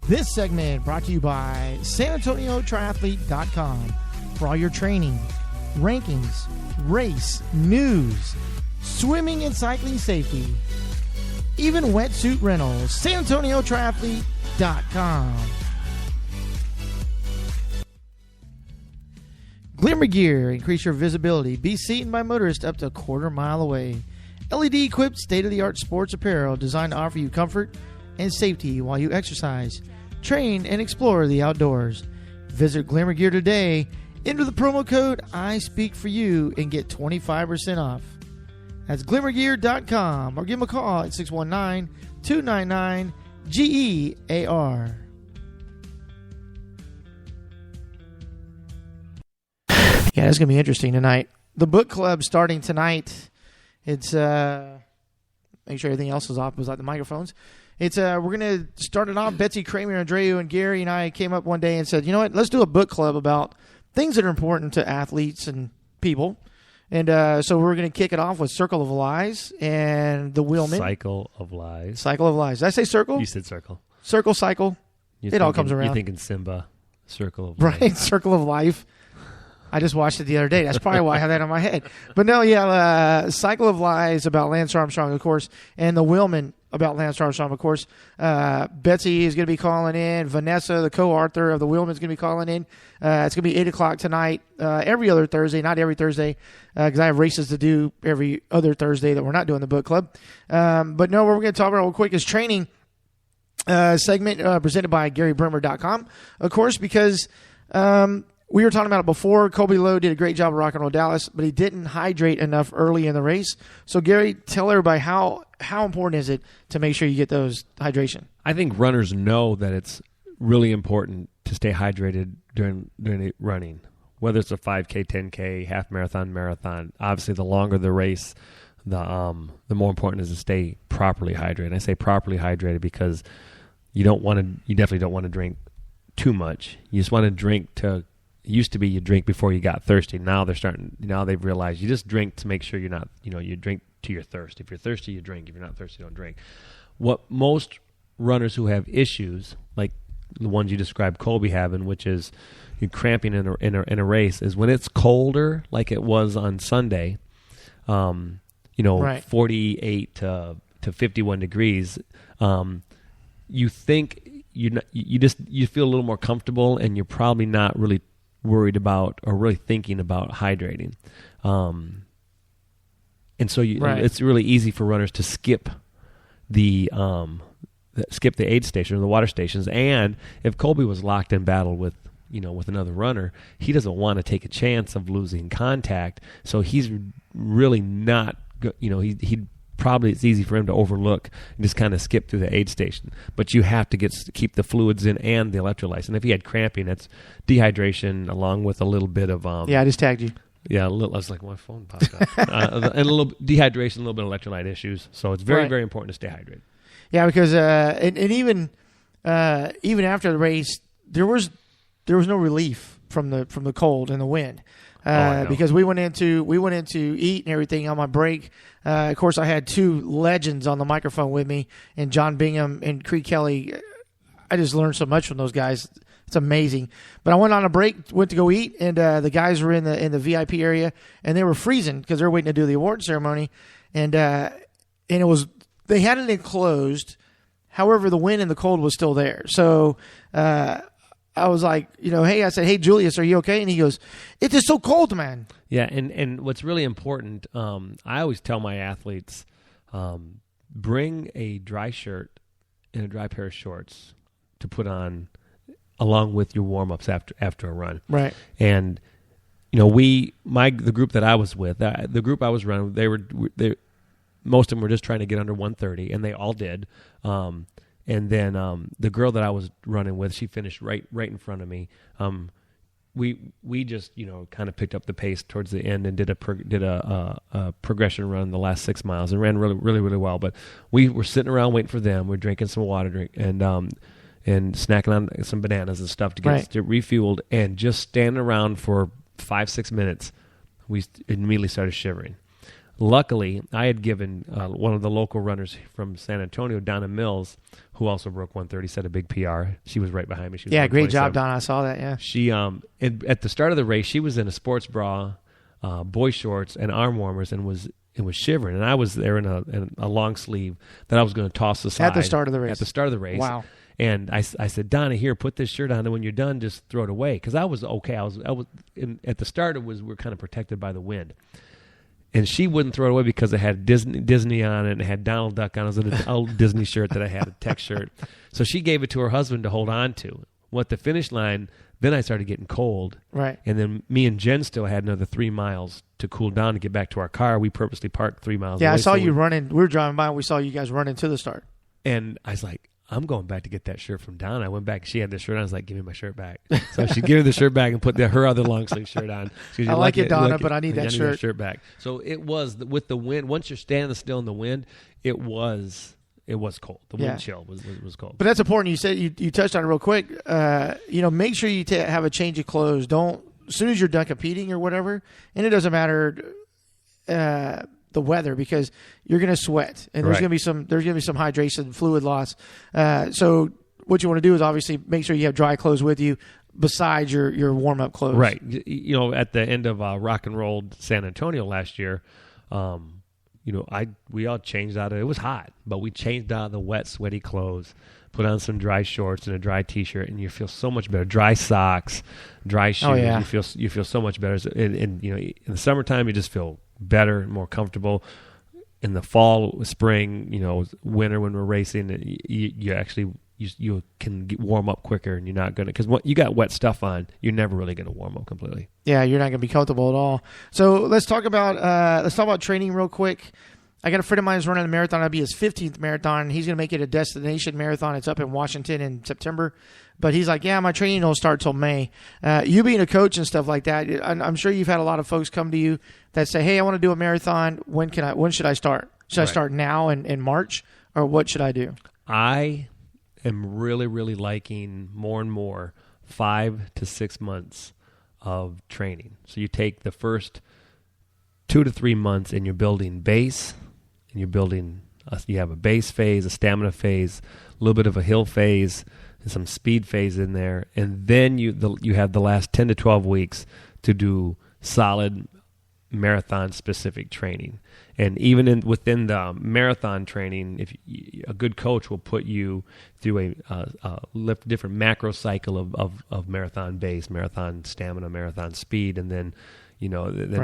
[SPEAKER 3] This segment brought to you by SanAntonioTriathlete.com for all your training, rankings, race, news, swimming and cycling safety, even wetsuit rentals. SanAntonioTriathlete.com. Glimmer Gear, increase your visibility. Be seen by motorists up to a quarter mile away. LED-equipped, state-of-the-art sports apparel designed to offer you comfort and safety while you exercise, train, and explore the outdoors. Visit Glimmer Gear today. Enter the promo code ISpeakForYou and get 25% off. That's glimmergear.com or give them a call at 619-299-GEAR. Yeah, it's going to be interesting tonight. The book club starting tonight. It's make sure everything else is off besides the microphones. It's we're going to start it off. Betsy Kramer, Andreu, and Gary and I came up one day and said, you know what, let's do a book club about things that are important to athletes and people. And so we're going to kick it off with Circle of Lies and The Wheelman.
[SPEAKER 2] Cycle of Lies.
[SPEAKER 3] Cycle of Lies. Did I say circle?
[SPEAKER 2] You said circle.
[SPEAKER 3] Circle, cycle. All comes around.
[SPEAKER 2] You're thinking Simba. Circle of Life.
[SPEAKER 3] Right, Circle of Life. I just watched it the other day. That's probably why I have that in my head. But no, yeah, Cycle of Lies about Lance Armstrong, of course, and The Wheelman about Lance Armstrong, of course. Betsy is going to be calling in. Vanessa, the co-author of The Wheelman, is going to be calling in. It's going to be 8 o'clock tonight, every other Thursday, not every Thursday, because I have races to do every other Thursday that we're not doing the book club. But no, what we're going to talk about real quick is training segment presented by GaryBrimmer.com, of course, because we were talking about it before. Colby Lowe did a great job of Rock and Roll Dallas, but he didn't hydrate enough early in the race. So, Gary, tell everybody how important is it to make sure you get those hydration?
[SPEAKER 2] I think runners know that it's really important to stay hydrated during the running, whether it's a 5K, 10K, half marathon, marathon. Obviously, the longer the race, the more important it is to stay properly hydrated. I say properly hydrated because you definitely don't want to drink too much. You just want to drink to. Used to be you drink before you got thirsty. Now they've realized you just drink to make sure you're not, you drink to your thirst. If you're thirsty, you drink. If you're not thirsty, don't drink. What most runners who have issues, like the ones you described Colby having, which is you cramping in a race, is when it's colder, like it was on Sunday,
[SPEAKER 3] right.
[SPEAKER 2] 48 to 51 degrees, you think you feel a little more comfortable, and you're probably not really worried about or really thinking about hydrating. And so it's really easy for runners to skip the aid station or the water stations. And if Colby was locked in battle with another runner, he doesn't want to take a chance of losing contact. So he's really not, it's easy for him to overlook and just kind of skip through the aid station. But you have to keep the fluids in and the electrolytes. And if he had cramping, that's dehydration along with a little bit of...
[SPEAKER 3] I just tagged you.
[SPEAKER 2] Yeah, I was like, my phone popped up. And a little dehydration, a little bit of electrolyte issues. So it's very, very important to stay hydrated.
[SPEAKER 3] Yeah, because and even after the race, there was no relief from the cold and the wind. Because we went in to eat and everything on my break. Of course, I had two legends on the microphone with me, and John Bingham and Creed Kelly. I just learned so much from those guys. It's amazing. But I went on a break, went to go eat, and the guys were in the VIP area, and they were freezing because they were waiting to do the award ceremony, and it was they had it enclosed. However, the wind and the cold was still there. So. I was like, I said, hey, Julius, are you okay? And he goes, it is so cold, man.
[SPEAKER 2] Yeah, and what's really important, I always tell my athletes, bring a dry shirt and a dry pair of shorts to put on along with your warm-ups after a run.
[SPEAKER 3] Right.
[SPEAKER 2] And, the group that I was with, the group I was running, most of them were just trying to get under 130, and they all did. And then the girl that I was running with, she finished right in front of me. We just kind of picked up the pace towards the end and did a progression run the last 6 miles and ran really really really well. But we were sitting around waiting for them. We're drinking some water and snacking on some bananas and stuff to get refueled, and just standing around for 5-6 minutes, we immediately started shivering. luckily, I had given one of the local runners from San Antonio, Donna Mills, who also broke 130, set a big PR. She was right behind me. She was
[SPEAKER 3] Great job,
[SPEAKER 2] 127.
[SPEAKER 3] Donna. I saw that. Yeah.
[SPEAKER 2] She at the start of the race, she was in a sports bra, boy shorts, and arm warmers, and was shivering. And I was there in a long sleeve that I was going to toss aside
[SPEAKER 3] At the start of the race.
[SPEAKER 2] At the start of the race.
[SPEAKER 3] Wow.
[SPEAKER 2] And I said, Donna, here, put this shirt on, and when you're done, just throw it away. Because I was okay. At the start, we're kind of protected by the wind. And she wouldn't throw it away because it had Disney on it, and it had Donald Duck on it. It was an old Disney shirt that I had, a tech shirt. So she gave it to her husband to hold on to. Well, at the finish line, then I started getting cold.
[SPEAKER 3] Right.
[SPEAKER 2] And then me and Jen still had another 3 miles to cool down to get back to our car. We purposely parked 3 miles away.
[SPEAKER 3] I saw you running. We were driving by, and we saw you guys running to the start.
[SPEAKER 2] And I was like, I'm going back to get that shirt from Donna. I went back. She had the shirt on. I was like, give me my shirt back. So she gave her the shirt back and put her other long sleeve shirt on.
[SPEAKER 3] I like it, Donna, but I need that shirt
[SPEAKER 2] back. So it was, with the wind, once you're standing still in the wind, it was cold. The wind chill was cold.
[SPEAKER 3] But that's important. You said you touched on it real quick. Make sure you have a change of clothes. Don't, as soon as you're done competing or whatever, and it doesn't matter the weather, because you're going to sweat, and there's going to be some hydration, fluid loss. So what you want to do is obviously make sure you have dry clothes with you besides your warm up clothes.
[SPEAKER 2] Right. At the end of Rock and Roll San Antonio last year, we all changed out of, it was hot, but we changed out of the wet, sweaty clothes, put on some dry shorts and a dry t-shirt, and you feel so much better. Dry socks, dry shoes. Oh, yeah. You feel so much better. And in the summertime, you just feel better, more comfortable. In the fall, spring, winter, when we're racing, you actually you can warm up quicker, and you're not going to, because you got wet stuff on, you're never really going to warm up completely.
[SPEAKER 3] Yeah, you're not going to be comfortable at all. So let's talk about training real quick. I got a friend of mine who's running a marathon. It'll be his 15th marathon. He's going to make it a destination marathon. It's up in Washington in September. But he's like, my training don't start till May. You being a coach and stuff like that, I'm sure you've had a lot of folks come to you that say, hey, I want to do a marathon. When should I start? Should I start now in March, or what should I do?
[SPEAKER 2] I am really, really liking more and more 5 to 6 months of training. So you take the first 2 to 3 months, and you're building base, and you're building, you have a base phase, a stamina phase, a little bit of a hill phase, and some speed phase in there. And then you have the last 10 to 12 weeks to do solid marathon-specific training. And even within the marathon training, if a good coach will put you through a different macro cycle of marathon base, marathon stamina, marathon speed, and then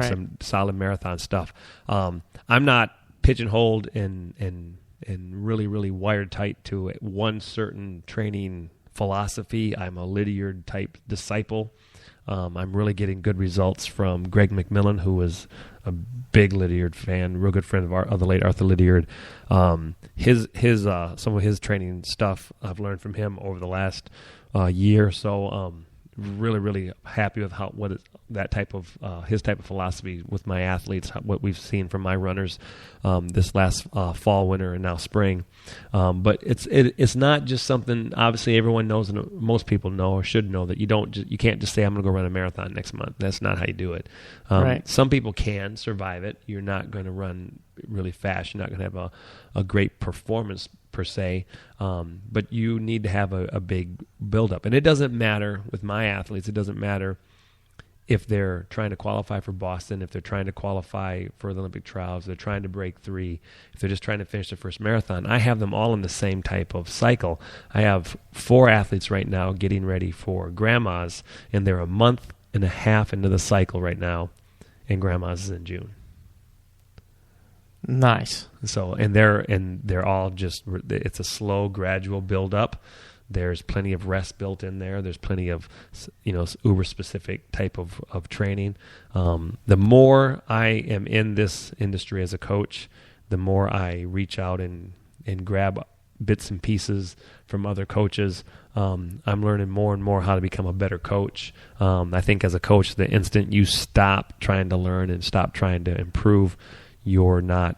[SPEAKER 2] some solid marathon stuff. I'm not pigeonholed and really, really wired tight to one certain training philosophy. I'm a Lydiard type disciple. I'm really getting good results from Greg McMillan, who was a big Lydiard fan, real good friend of the late Arthur Lydiard. His some of his training stuff I've learned from him over the last year. So really, really happy with that type of his type of philosophy with my athletes, what we've seen from my runners this last fall, winter, and now spring. But it's not just something. Obviously, everyone knows, and most people know or should know, that you can't just say, I'm going to go run a marathon next month. That's not how you do it. Some people can survive it. You're not going to run really fast. You're not going to have a great performance per se, but you need to have a big buildup. And it doesn't matter with my athletes. It doesn't matter if they're trying to qualify for Boston, if they're trying to qualify for the Olympic trials, if they're trying to break 3, if they're just trying to finish their first marathon. I have them all in the same type of cycle. I have 4 athletes right now getting ready for Grandma's, and they're a month and a half into the cycle right now, and Grandma's is in June.
[SPEAKER 3] Nice.
[SPEAKER 2] So, and they're all it's a slow, gradual build up. There's plenty of rest built in there. There's plenty of, uber specific type of training. The more I am in this industry as a coach, the more I reach out and grab bits and pieces from other coaches. I'm learning more and more how to become a better coach. I think as a coach, the instant you stop trying to learn and stop trying to improve, you're not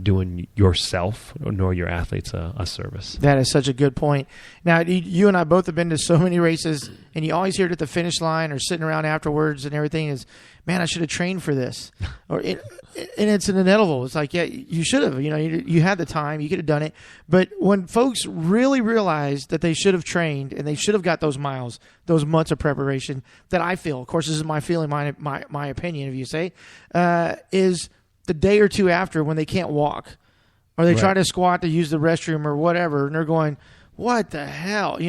[SPEAKER 2] doing yourself nor your athletes a service.
[SPEAKER 3] That is such a good point. Now, you and I both have been to so many races, and you always hear it at the finish line or sitting around afterwards and everything is, man, I should have trained for this. And it's an inevitable. It's like, yeah, you should have. You had the time. You could have done it. But when folks really realize that they should have trained and they should have got those miles, those months of preparation, that I feel, of course, this is my feeling, my opinion, if you say, is the day or two after when they can't walk or they try to squat to use the restroom or whatever, and they're going, what the hell?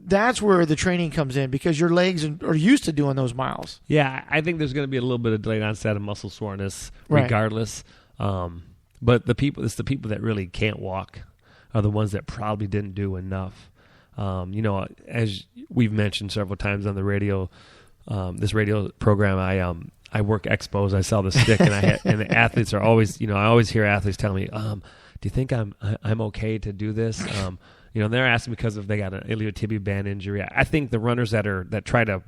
[SPEAKER 3] That's where the training comes in because your legs are used to doing those miles.
[SPEAKER 2] Yeah, I think there's going to be a little bit of delayed onset of muscle soreness regardless. But it's the people that really can't walk are the ones that probably didn't do enough. As we've mentioned several times on the radio, this radio program, I work expos. I sell the stick, and the athletes are always, I always hear athletes tell me, do you think I'm okay to do this? They're asking because if they got an iliotibial band injury. I think the runners that try to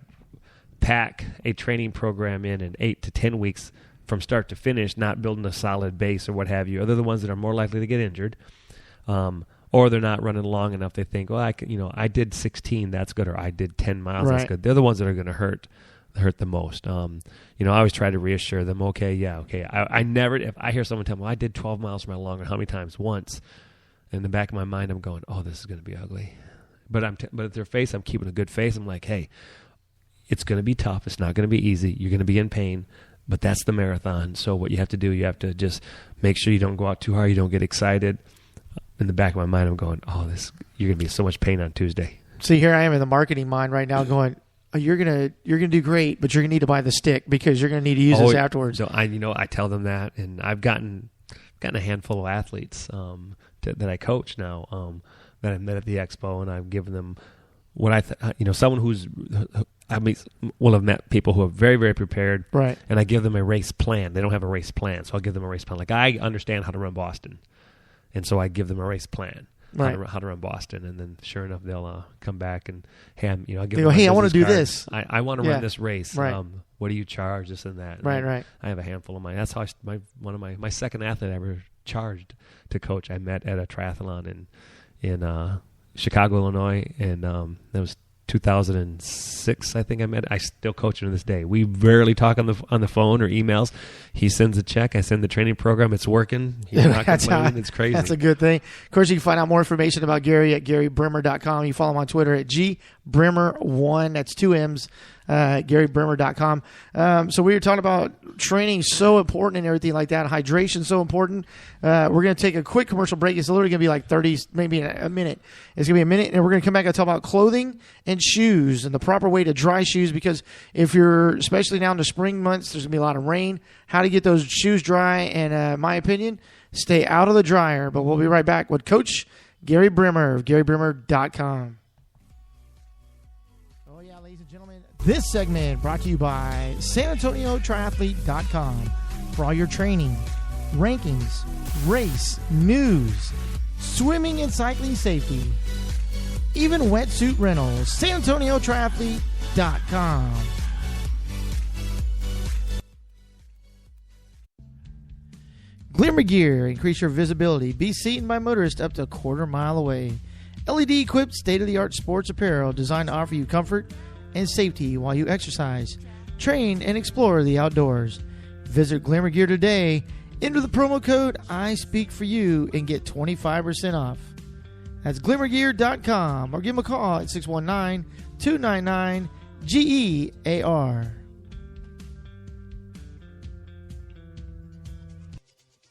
[SPEAKER 2] pack a training program in 8 to 10 weeks from start to finish, not building a solid base or what have you, they're the ones that are more likely to get injured. Or they're not running long enough. They think, well, I did 16, that's good, or I did 10 miles, that's good. They're the ones that are going to hurt the most. I always try to reassure them, okay. I never, if I hear someone tell me, well, I did 12 miles for my longer, how many times? Once. In the back of my mind, I'm going, oh, this is going to be ugly. But but at their face, I'm keeping a good face. I'm like, hey, it's going to be tough. It's not going to be easy. You're going to be in pain, but that's the marathon. So what you have to do, you have to just make sure you don't go out too hard. You don't get excited. In the back of my mind, I'm going, oh, you're going to be in so much pain on Tuesday.
[SPEAKER 3] See, here I am in the marketing mind right now going, oh, you're gonna do great, but you're going to need to buy the stick because you're going to need to use this afterwards.
[SPEAKER 2] So I tell them that, and I've gotten a handful of athletes that I coach now that I met at the expo, and I've given them what someone will have met people who are very, very prepared,
[SPEAKER 3] right?
[SPEAKER 2] And I give them a race plan. They don't have a race plan, so I'll give them a race plan. Like, I understand how to run Boston, and so I give them a race plan. Right. How to run Boston, and then sure enough, they'll come back and I'll give them
[SPEAKER 3] hey, I want to do this.
[SPEAKER 2] I want to run this race.
[SPEAKER 3] Right.
[SPEAKER 2] What do you charge? This and that.
[SPEAKER 3] Right.
[SPEAKER 2] I have a handful of mine. That's how my second athlete I ever charged to coach. I met at a triathlon in Chicago, Illinois, and that was 2006. I think I met. I still coach him to this day. We rarely talk on the phone or emails. He sends a check. I send the training program. It's working. He's not complaining. It's crazy.
[SPEAKER 3] That's a good thing. Of course, you can find out more information about Gary at GaryBrimmer.com. You follow him on Twitter at GBrimmer1. That's 2 M's. GaryBrimmer.com. So we were talking about training, so important and everything like that. Hydration, so important. We're going to take a quick commercial break. It's literally going to be like 30, maybe a minute. It's going to be a minute, and we're going to come back and talk about clothing and shoes and the proper way to dry shoes, because if you're, especially now in the spring months, there's going to be a lot of rain, how to get those shoes dry, and my opinion, stay out of the dryer. But we'll be right back with Coach Gary Brimmer of GaryBrimmer.com. This segment brought to you by SanAntonioTriathlete.com for all your training, rankings, race, news, swimming and cycling safety, even wetsuit rentals. SanAntonioTriathlete.com. Glimmer Gear, increase your visibility. Be seen by motorists up to a quarter mile away. LED-equipped, state-of-the-art sports apparel designed to offer you comfort and safety while you exercise, train, and explore the outdoors. Visit Glimmer Gear today. Enter the promo code ISpeakForYou and get 25% off. That's glimmergear.com, or give them a call at 619-299-GEAR.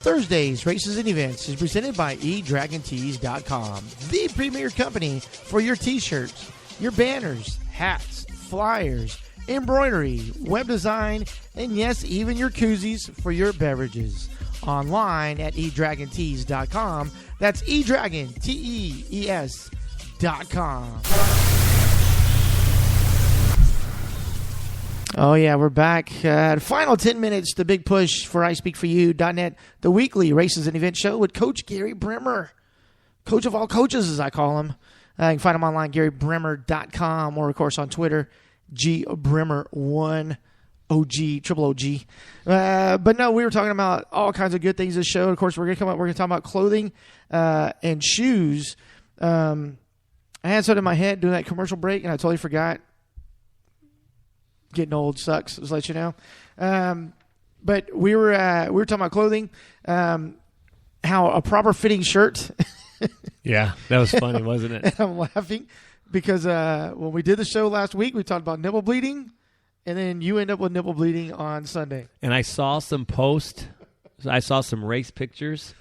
[SPEAKER 3] Thursdays, Races and Events is presented by eDragonTees.com, the premier company for your t-shirts, your banners, hats, flyers, embroidery, web design, and yes, even your koozies for your beverages. Online at eDragonTees.com. That's eDragonTees.com. Oh, yeah, we're back. Final 10 minutes, the big push for ISpeakForYou.net, the weekly races and event show with Coach Gary Brimmer. Coach of all coaches, as I call him. You can find him online, GaryBrimmer.com, or, of course, on Twitter, GBrimmer1. triple OG. But no, we were talking about all kinds of good things this show. Of course, we're going to talk about clothing and shoes. I had something in my head during that commercial break, and I totally forgot. Getting old sucks, just to let you know. But we were talking about clothing, how a proper fitting shirt.
[SPEAKER 2] Yeah, that was funny, wasn't it?
[SPEAKER 3] And I'm laughing because when we did the show last week, we talked about nipple bleeding, and then you end up with nipple bleeding on Sunday.
[SPEAKER 2] And I saw some race pictures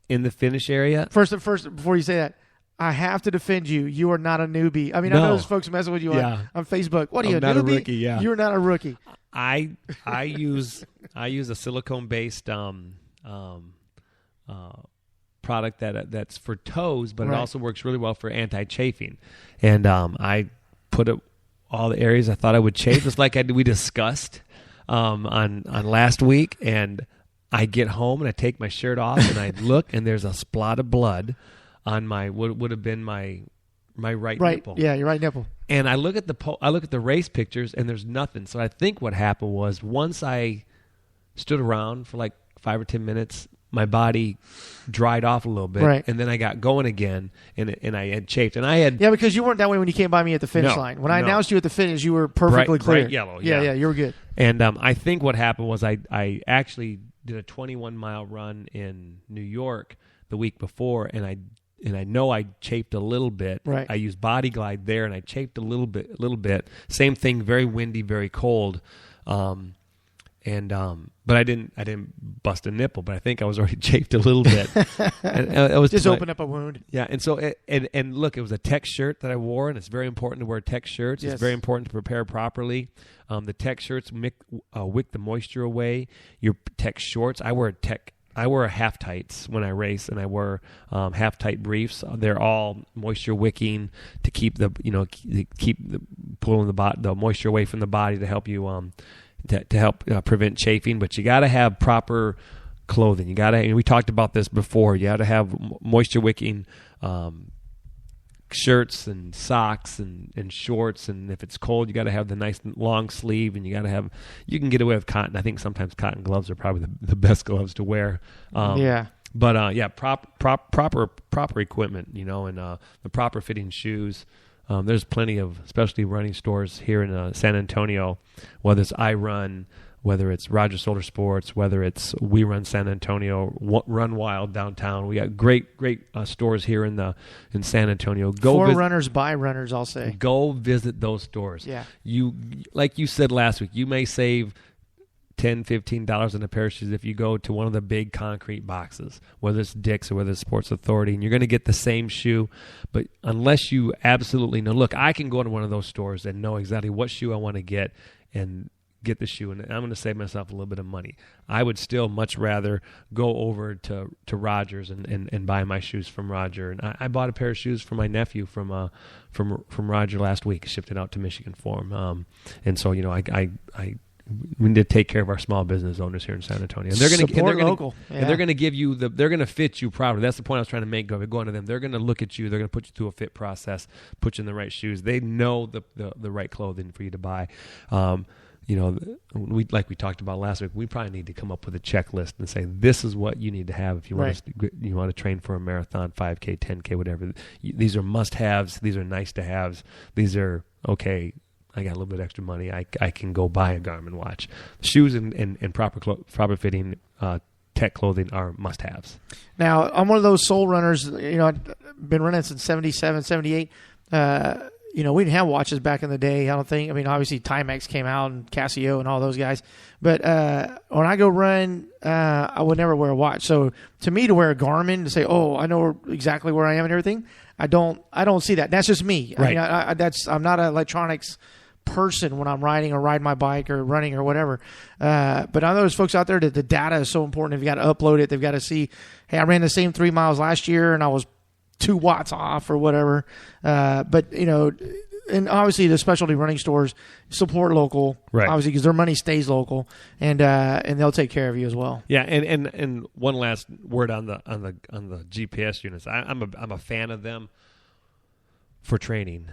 [SPEAKER 2] in the finish area.
[SPEAKER 3] First, before you say that, I have to defend you. You are not a newbie. I mean, I know there's folks messing with you on Facebook. What are you, a newbie?
[SPEAKER 2] I'm not a rookie, yeah.
[SPEAKER 3] You're not a rookie.
[SPEAKER 2] I use a silicone based product that's for toes, but it also works really well for anti-chafing. And I put it all the areas I thought I would chafe, just like we discussed on last week. And I get home and I take my shirt off and I look, and there's a splot of blood on my what would have been my right nipple.
[SPEAKER 3] Yeah, your right nipple.
[SPEAKER 2] And I look at the race pictures, and there's nothing. So I think what happened was, once I stood around for like 5 or 10 minutes, my body dried off a little bit, and then I got going again, and I had chafed. And I had
[SPEAKER 3] because you weren't that way when you came by me at the finish line. When I announced you at the finish, you were perfectly clear.
[SPEAKER 2] Bright yellow.
[SPEAKER 3] Yeah, you were good.
[SPEAKER 2] And I think what happened was I actually did a 21-mile run in New York the week before, and I know I chafed a little bit.
[SPEAKER 3] Right.
[SPEAKER 2] I used Body Glide there, and I chafed a little bit. Same thing, very windy, very cold. But I didn't bust a nipple, but I think I was already chafed a little bit. And it was
[SPEAKER 3] just open up a wound.
[SPEAKER 2] Yeah, and so and look, it was a tech shirt that I wore, and it's very important to wear tech shirts.
[SPEAKER 3] Yes.
[SPEAKER 2] It's very important to prepare properly. The tech shirts wick the moisture away. Your tech shorts, I wear half tights when I race, and I wear half tight briefs. They're all moisture wicking to keep pulling the moisture away from the body to help you to help prevent chafing. But you got to have proper clothing. And we talked about this before. You got to have moisture wicking shirts and socks and shorts, and if it's cold, you got to have the nice long sleeve, and you can get away with cotton. I think sometimes cotton gloves are probably the best gloves to wear. But proper equipment, and the proper fitting shoes. There's plenty of specialty running stores here in San Antonio, whether it's iRun, whether it's Roger Solar Sports, whether it's We Run San Antonio, Run Wild downtown. We got great stores here in San Antonio.
[SPEAKER 3] For runners, by runners, I'll say.
[SPEAKER 2] Go visit those stores.
[SPEAKER 3] Yeah.
[SPEAKER 2] You, like you said last week, you may save $10, $15 on a pair of shoes if you go to one of the big concrete boxes, whether it's Dick's or whether it's Sports Authority, and you're going to get the same shoe. But unless you absolutely know, look, I can go to one of those stores and know exactly what shoe I want to get and get the shoe, and I'm going to save myself a little bit of money. I would still much rather go over to Rogers and buy my shoes from Roger. And I bought a pair of shoes for my nephew from Roger last week. Shipped it out to Michigan for him. And so we need to take care of our small business owners here in San Antonio. And they're going to
[SPEAKER 3] local. Yeah.
[SPEAKER 2] And they're going to give you they're going to fit you properly. That's the point I was trying to make. Going to them, they're going to look at you. They're going to put you through a fit process, put you in the right shoes. They know the right clothing for you to buy. We talked about last week. We probably need to come up with a checklist and say this is what you need to have if you want to train for a marathon, 5K, 10K, whatever. These are must-haves. These are nice-to-haves. These are okay. I got a little bit extra money. I can go buy a Garmin watch. Shoes and proper fitting tech clothing are must-haves.
[SPEAKER 3] Now, I'm one of those soul runners. I've been running since 77, 78. We didn't have watches back in the day, I don't think. I mean, obviously Timex came out and Casio and all those guys. But when I go run, I would never wear a watch. So to me, to wear a Garmin, to say, oh, I know exactly where I am and everything, I don't see that. That's just me.
[SPEAKER 2] Right.
[SPEAKER 3] I mean, I'm not an electronics person when I'm riding or riding my bike or running or whatever. But I know there's folks out there that the data is so important. They've got to upload it. They've got to see, hey, I ran the same 3 miles last year and I was 2 watts off or whatever. But and obviously the specialty running stores support local,
[SPEAKER 2] right?
[SPEAKER 3] Obviously, because their money stays local, and they'll take care of you as well.
[SPEAKER 2] Yeah, and one last word on the GPS units. I'm a fan of them for training,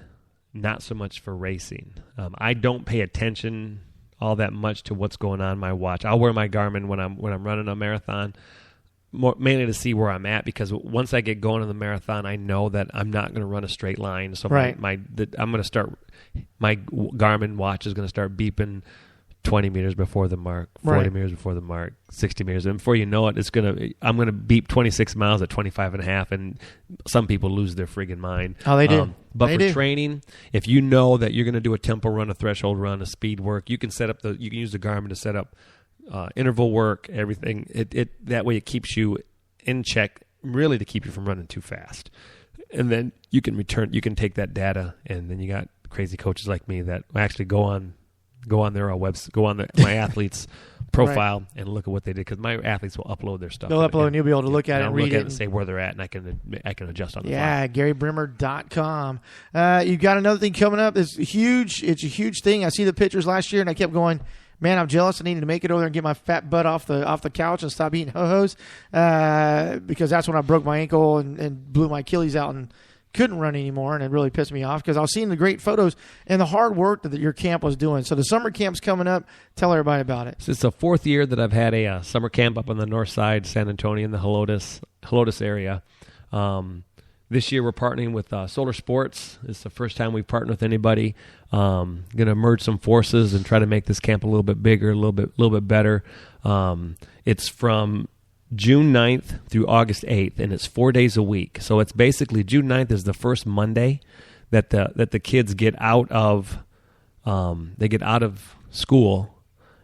[SPEAKER 2] not so much for racing. I don't pay attention. all that much to what's going on in my watch. I'll wear my Garmin when I'm running a marathon, mainly to see where I'm at, because once I get going in the marathon, I know that I'm not going to run a straight line. So
[SPEAKER 3] Right.
[SPEAKER 2] I'm going to start. My Garmin watch is going to start beeping 20 meters before the mark, 40
[SPEAKER 3] Right.
[SPEAKER 2] meters before the mark, 60 meters. And before you know it, I'm going to beep 26 miles at 25 and a half, and some people lose their friggin' mind.
[SPEAKER 3] Oh, they do.
[SPEAKER 2] But
[SPEAKER 3] They
[SPEAKER 2] for
[SPEAKER 3] do.
[SPEAKER 2] training, if you know that you're going to do a tempo run, a threshold run, a speed work, you can use the Garmin to set up interval work, everything. That way it keeps you in check, really, to keep you from running too fast. And then you can take that data, and then you got crazy coaches like me that actually go on their website, go on my athlete's profile and look at what they did, because my athletes will upload their stuff.
[SPEAKER 3] They'll upload, and you'll be able to look at it
[SPEAKER 2] I'll
[SPEAKER 3] and read
[SPEAKER 2] look
[SPEAKER 3] it.
[SPEAKER 2] at it and say where they're at, and I can adjust on the fly.
[SPEAKER 3] Yeah, GaryBrimmer.com. You've got another thing coming up. It's huge. It's a huge thing. I see the pictures last year, and I kept going, man, I'm jealous. I needed to make it over there and get my fat butt off the couch and stop eating ho-hos, because that's when I broke my ankle and blew my Achilles out and couldn't run anymore, and it really pissed me off, because I was seeing the great photos and the hard work that your camp was doing. So the summer camp's coming up. Tell everybody about it.
[SPEAKER 2] So it's the fourth year that I've had a summer camp up on the north side, San Antonio, in the Helotes area. This year we're partnering with Solar Sports. It's the first time we've partnered with anybody. Going to merge some forces and try to make this camp a little bit bigger, a little bit better. It's from June 9th through August 8th, and it's 4 days a week. So it's basically June 9th is the first Monday that the kids get out of school,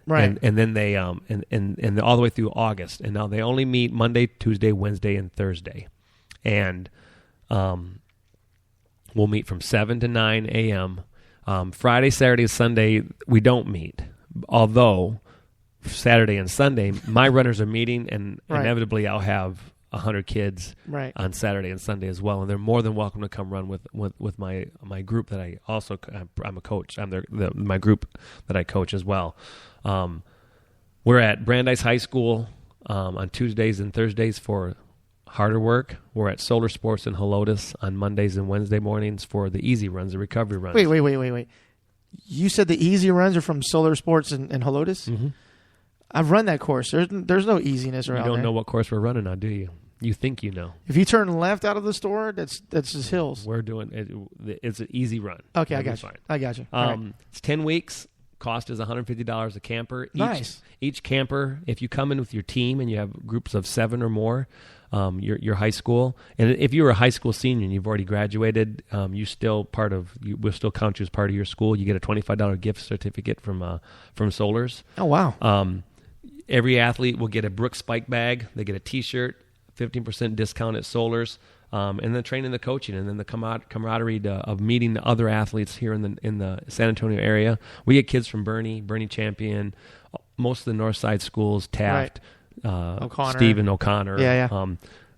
[SPEAKER 3] Right.
[SPEAKER 2] and then they and all the way through August. And now they only meet Monday, Tuesday, Wednesday, and Thursday, and we'll meet from 7 to 9 a.m. Friday, Saturday, Sunday we don't meet, although Saturday and Sunday my runners are meeting, and
[SPEAKER 3] Right.
[SPEAKER 2] inevitably I'll have 100 kids
[SPEAKER 3] Right.
[SPEAKER 2] on Saturday and Sunday as well, and they're more than welcome to come run with my group that I'm a coach. I'm my group that I coach as well. We're at Brandeis High School on Tuesdays and Thursdays for harder work. We're at Solar Sports in Helotes on Mondays and Wednesday mornings for the easy runs, the recovery runs.
[SPEAKER 3] Wait. You said the easy runs are from Solar Sports and Helotes?
[SPEAKER 2] Mm-hmm.
[SPEAKER 3] I've run that course. There's no easiness around
[SPEAKER 2] You don't
[SPEAKER 3] there.
[SPEAKER 2] know what course we're running on, do you? You think you know.
[SPEAKER 3] If you turn left out of the store, that's just hills.
[SPEAKER 2] We're doing it. It's an easy run.
[SPEAKER 3] Okay, I
[SPEAKER 2] It'll be
[SPEAKER 3] got you.
[SPEAKER 2] fine.
[SPEAKER 3] I got you. All right.
[SPEAKER 2] It's 10 weeks. Cost is $150 a camper.
[SPEAKER 3] Nice.
[SPEAKER 2] Each camper, if you come in with your team and you have groups of 7 or more, your high school, and if you're a high school senior and you've already graduated, we'll still count you as part of your school. You get a $25 gift certificate from Solars.
[SPEAKER 3] Oh, wow.
[SPEAKER 2] Every athlete will get a Brooks Spike bag. They get a T-shirt, 15% discount at Solars, and then training, the coaching, and then the camaraderie of meeting the other athletes here in the San Antonio area. We get kids from Bernie Champion, most of the North Side schools, Taft,
[SPEAKER 3] O'Connor.
[SPEAKER 2] Stephen O'Connor,
[SPEAKER 3] Yeah.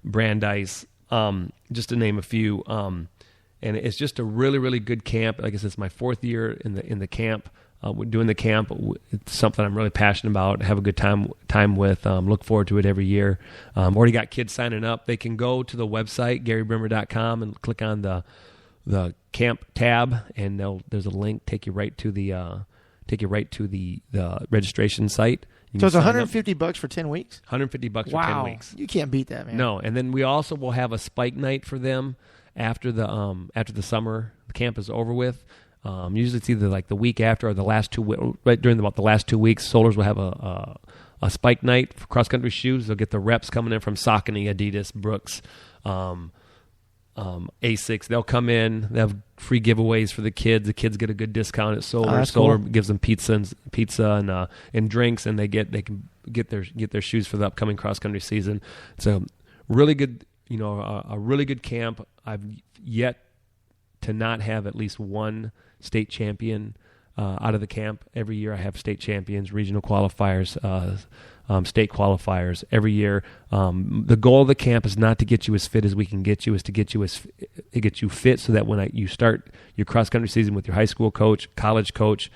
[SPEAKER 2] Brandeis, just to name a few. And it's just a really, really good camp. Like I said, it's my fourth year in the camp. Doing the camp, it's something I'm really passionate about. Have a good time with. Look forward to it every year. Already got kids signing up. They can go to the website GaryBrimmer.com and click on the camp tab, and there's a link take you right to the registration site. You
[SPEAKER 3] So
[SPEAKER 2] can
[SPEAKER 3] it's
[SPEAKER 2] sign up.
[SPEAKER 3] $150 for 10 weeks?
[SPEAKER 2] $150 for
[SPEAKER 3] Wow.
[SPEAKER 2] 10 weeks.
[SPEAKER 3] You can't beat that, man.
[SPEAKER 2] No, and then we also will have a spike night for them after the summer camp is over with. Usually it's either like the week after or the last 2 right during about the last 2 weeks. Solars will have a spike night for cross country shoes. They'll get the reps coming in from Saucony, Adidas, Brooks, Asics. They'll come in. They have free giveaways for the kids. The kids get a good discount at Solar.
[SPEAKER 3] that's
[SPEAKER 2] Solar
[SPEAKER 3] cool.
[SPEAKER 2] gives them pizza and drinks, and they can get their shoes for the upcoming cross country season. It's a really good, a really good camp. I've yet to not have at least one state champion out of the camp. Every year I have state champions, regional qualifiers, state qualifiers every year. The goal of the camp is not to get you as fit as we can get you, is to get you fit so that when you start your cross country season with your high school coach, college coach,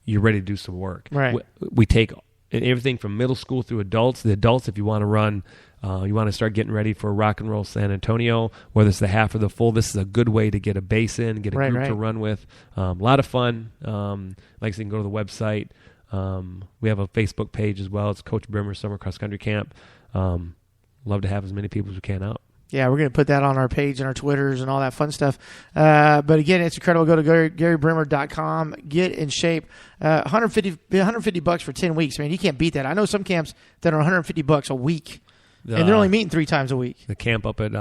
[SPEAKER 2] you're ready to do some work.
[SPEAKER 3] Right.
[SPEAKER 2] We take everything from middle school through adults. The adults, if you want to run, you want to start getting ready for Rock and Roll San Antonio, whether it's the half or the full, this is a good way to get a base in, get a group to run with. A lot of fun. Like I said, you can go to the website. We have a Facebook page as well. It's Coach Brimmer Summer Cross Country Camp. Love to have as many people as we can out.
[SPEAKER 3] Yeah, we're going to put that on our page and our Twitters and all that fun stuff. But again, it's incredible. Go to GaryBrimmer.com. Get in shape. $150 for 10 weeks. Man, you can't beat that. I know some camps that are $150 a week. And they're only meeting 3 times a week.
[SPEAKER 2] The camp up at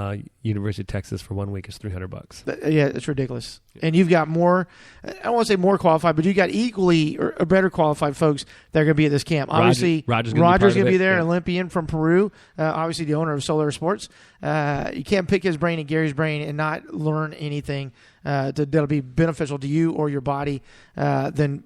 [SPEAKER 2] University of Texas for 1 week is $300.
[SPEAKER 3] Yeah, it's ridiculous. Yeah. And you've got more, I don't want to say more qualified, but you've got equally or better qualified folks that are going to be at this camp. Obviously,
[SPEAKER 2] Roger's
[SPEAKER 3] going to be there, Olympian from Peru, obviously the owner of Solar Sports. You can't pick his brain and Gary's brain and not learn anything that'll be beneficial to you or your body than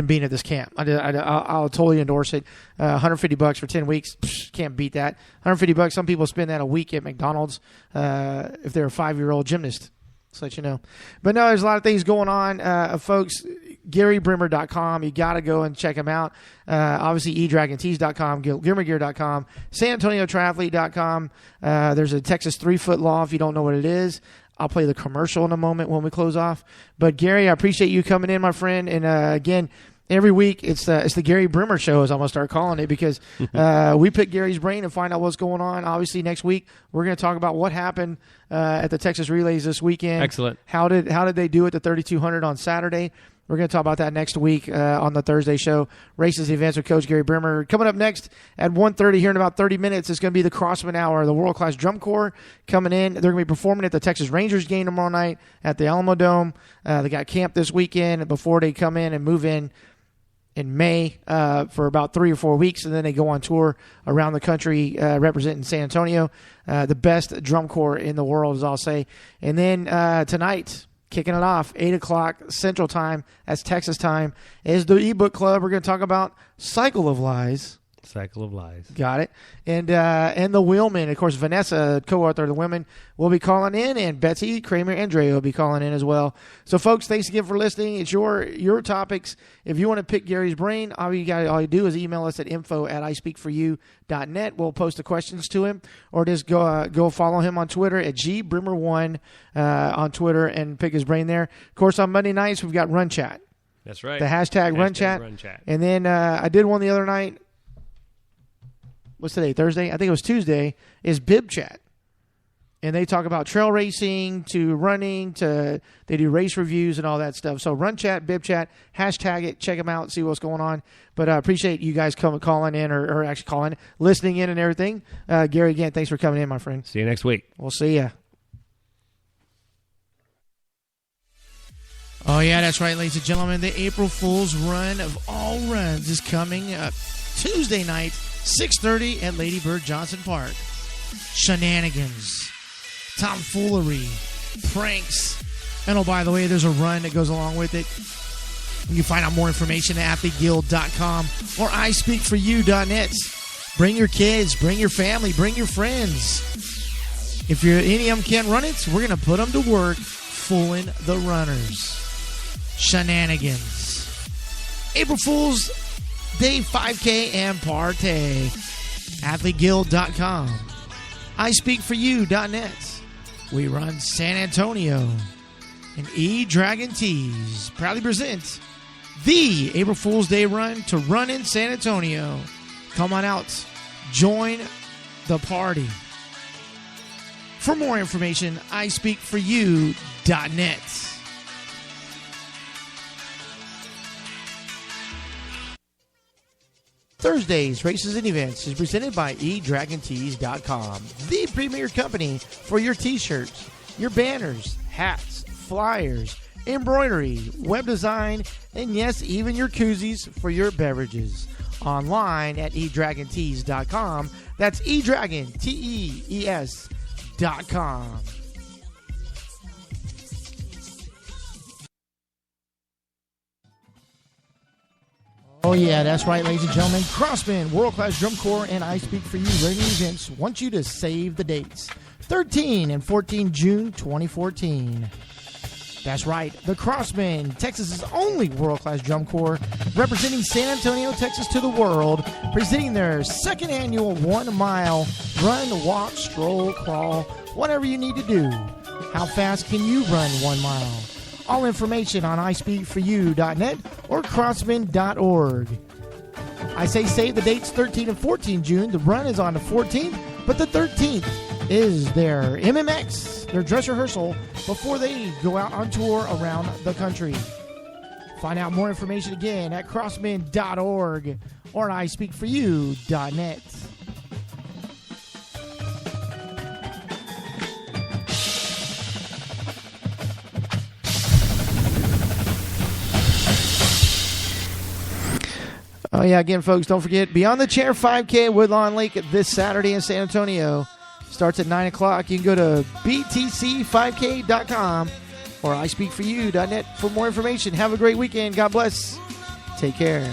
[SPEAKER 3] being at this camp. I'll totally endorse it. $150 for 10 weeks. Can't beat that. $150. Some people spend that a week at McDonald's if they're a 5-year-old gymnast. Just let you know. But no, there's a lot of things going on. Folks, GaryBrimmer.com. You got to go and check him out. Obviously, eDragonTees.com, GimmerGear.com, SanAntonioTriathlete.com. There's a Texas 3-foot law if you don't know what it is. I'll play the commercial in a moment when we close off. But, Gary, I appreciate you coming in, my friend. And, again, every week it's the Gary Brimmer Show, as I'm going to start calling it, because we pick Gary's brain and find out what's going on. Obviously, next week we're going to talk about what happened at the Texas Relays this weekend.
[SPEAKER 2] Excellent.
[SPEAKER 3] How did they do at the 3,200 on Saturday? We're going to talk about that next week on the Thursday show. Races, events with Coach Gary Brimmer. Coming up next at 1:30 here in about 30 minutes, it's going to be the Crossman Hour, the world-class drum corps coming in. They're going to be performing at the Texas Rangers game tomorrow night at the Alamo Dome. They got camp this weekend before they come in and move in May for about 3 or 4 weeks, and then they go on tour around the country representing San Antonio. The best drum corps in the world, as I'll say. And then tonight, kicking it off, 8 o'clock Central Time, that's Texas time, is the ebook club. We're going to talk about Cycle of Lies.
[SPEAKER 2] Cycle of Lies.
[SPEAKER 3] Got it. And the Wheelmen. Of course, Vanessa, co-author of the Women, will be calling in, and Betsy Kramer Andre will be calling in as well. So, folks, thanks again for listening. It's your topics. If you want to pick Gary's brain, all you do is email us at info@ispeakforyou.net. We'll post the questions to him, or just go follow him on Twitter at gbrimmer1 on Twitter and pick his brain there. Of course, on Monday nights, we've got Run Chat.
[SPEAKER 2] That's right.
[SPEAKER 3] The hashtag Run Chat. And then I did one the other night. What's today? Thursday? I think it was Tuesday. Is Bib Chat. And they talk about trail racing to running to they do race reviews and all that stuff. So Run Chat, Bib Chat, hashtag it, check them out, see what's going on. But I appreciate you guys calling in or actually calling, listening in and everything. Gary, again, thanks for coming in, my friend.
[SPEAKER 2] See you next week.
[SPEAKER 3] We'll see ya. Oh, yeah, that's right, ladies and gentlemen. The April Fool's Run of all runs is coming up Tuesday night, 6:30 at Lady Bird Johnson Park. Shenanigans, tomfoolery, pranks, and oh, by the way, there's a run that goes along with it. You can find out more information at athleteguild.com or ispeakforyou.net. Bring your kids, bring your family, bring your friends. If any of them can't run it, we're going to put them to work fooling the runners. Shenanigans. April Fool's Day 5K and party. athleteguild.com. ispeakforyou.net. We run San Antonio. And E-Dragon Tees proudly present the April Fool's Day run to run in San Antonio. Come on out. Join the party. For more information, ispeakforyou.net. Thursdays, Races and Events is presented by eDragonTees.com, the premier company for your t-shirts, your banners, hats, flyers, embroidery, web design, and yes, even your koozies for your beverages. Online at eDragonTees.com. That's eDragon, Tees.com. Oh, yeah, that's right, ladies and gentlemen. Crossman, World-Class Drum Corps, and I Speak For You Racing Events want you to save the dates. 13 and 14 June 2014. That's right, the Crossmen, Texas's only world-class drum corps, representing San Antonio, Texas to the world, presenting their second annual 1 mile run, walk, stroll, crawl, whatever you need to do. How fast can you run 1 mile? All information on ispeakforyou.net or crossmen.org. I say save the dates 13 and 14 June. The run is on the 14th, but the 13th is their MMX, their dress rehearsal, before they go out on tour around the country. Find out more information again at crossmen.org or ispeakforyou.net. Oh, yeah, again, folks, don't forget, Beyond the Chair 5K at Woodlawn Lake this Saturday in San Antonio. Starts at 9 o'clock. You can go to btc5k.com or ispeakforyou.net for more information. Have a great weekend. God bless. Take care.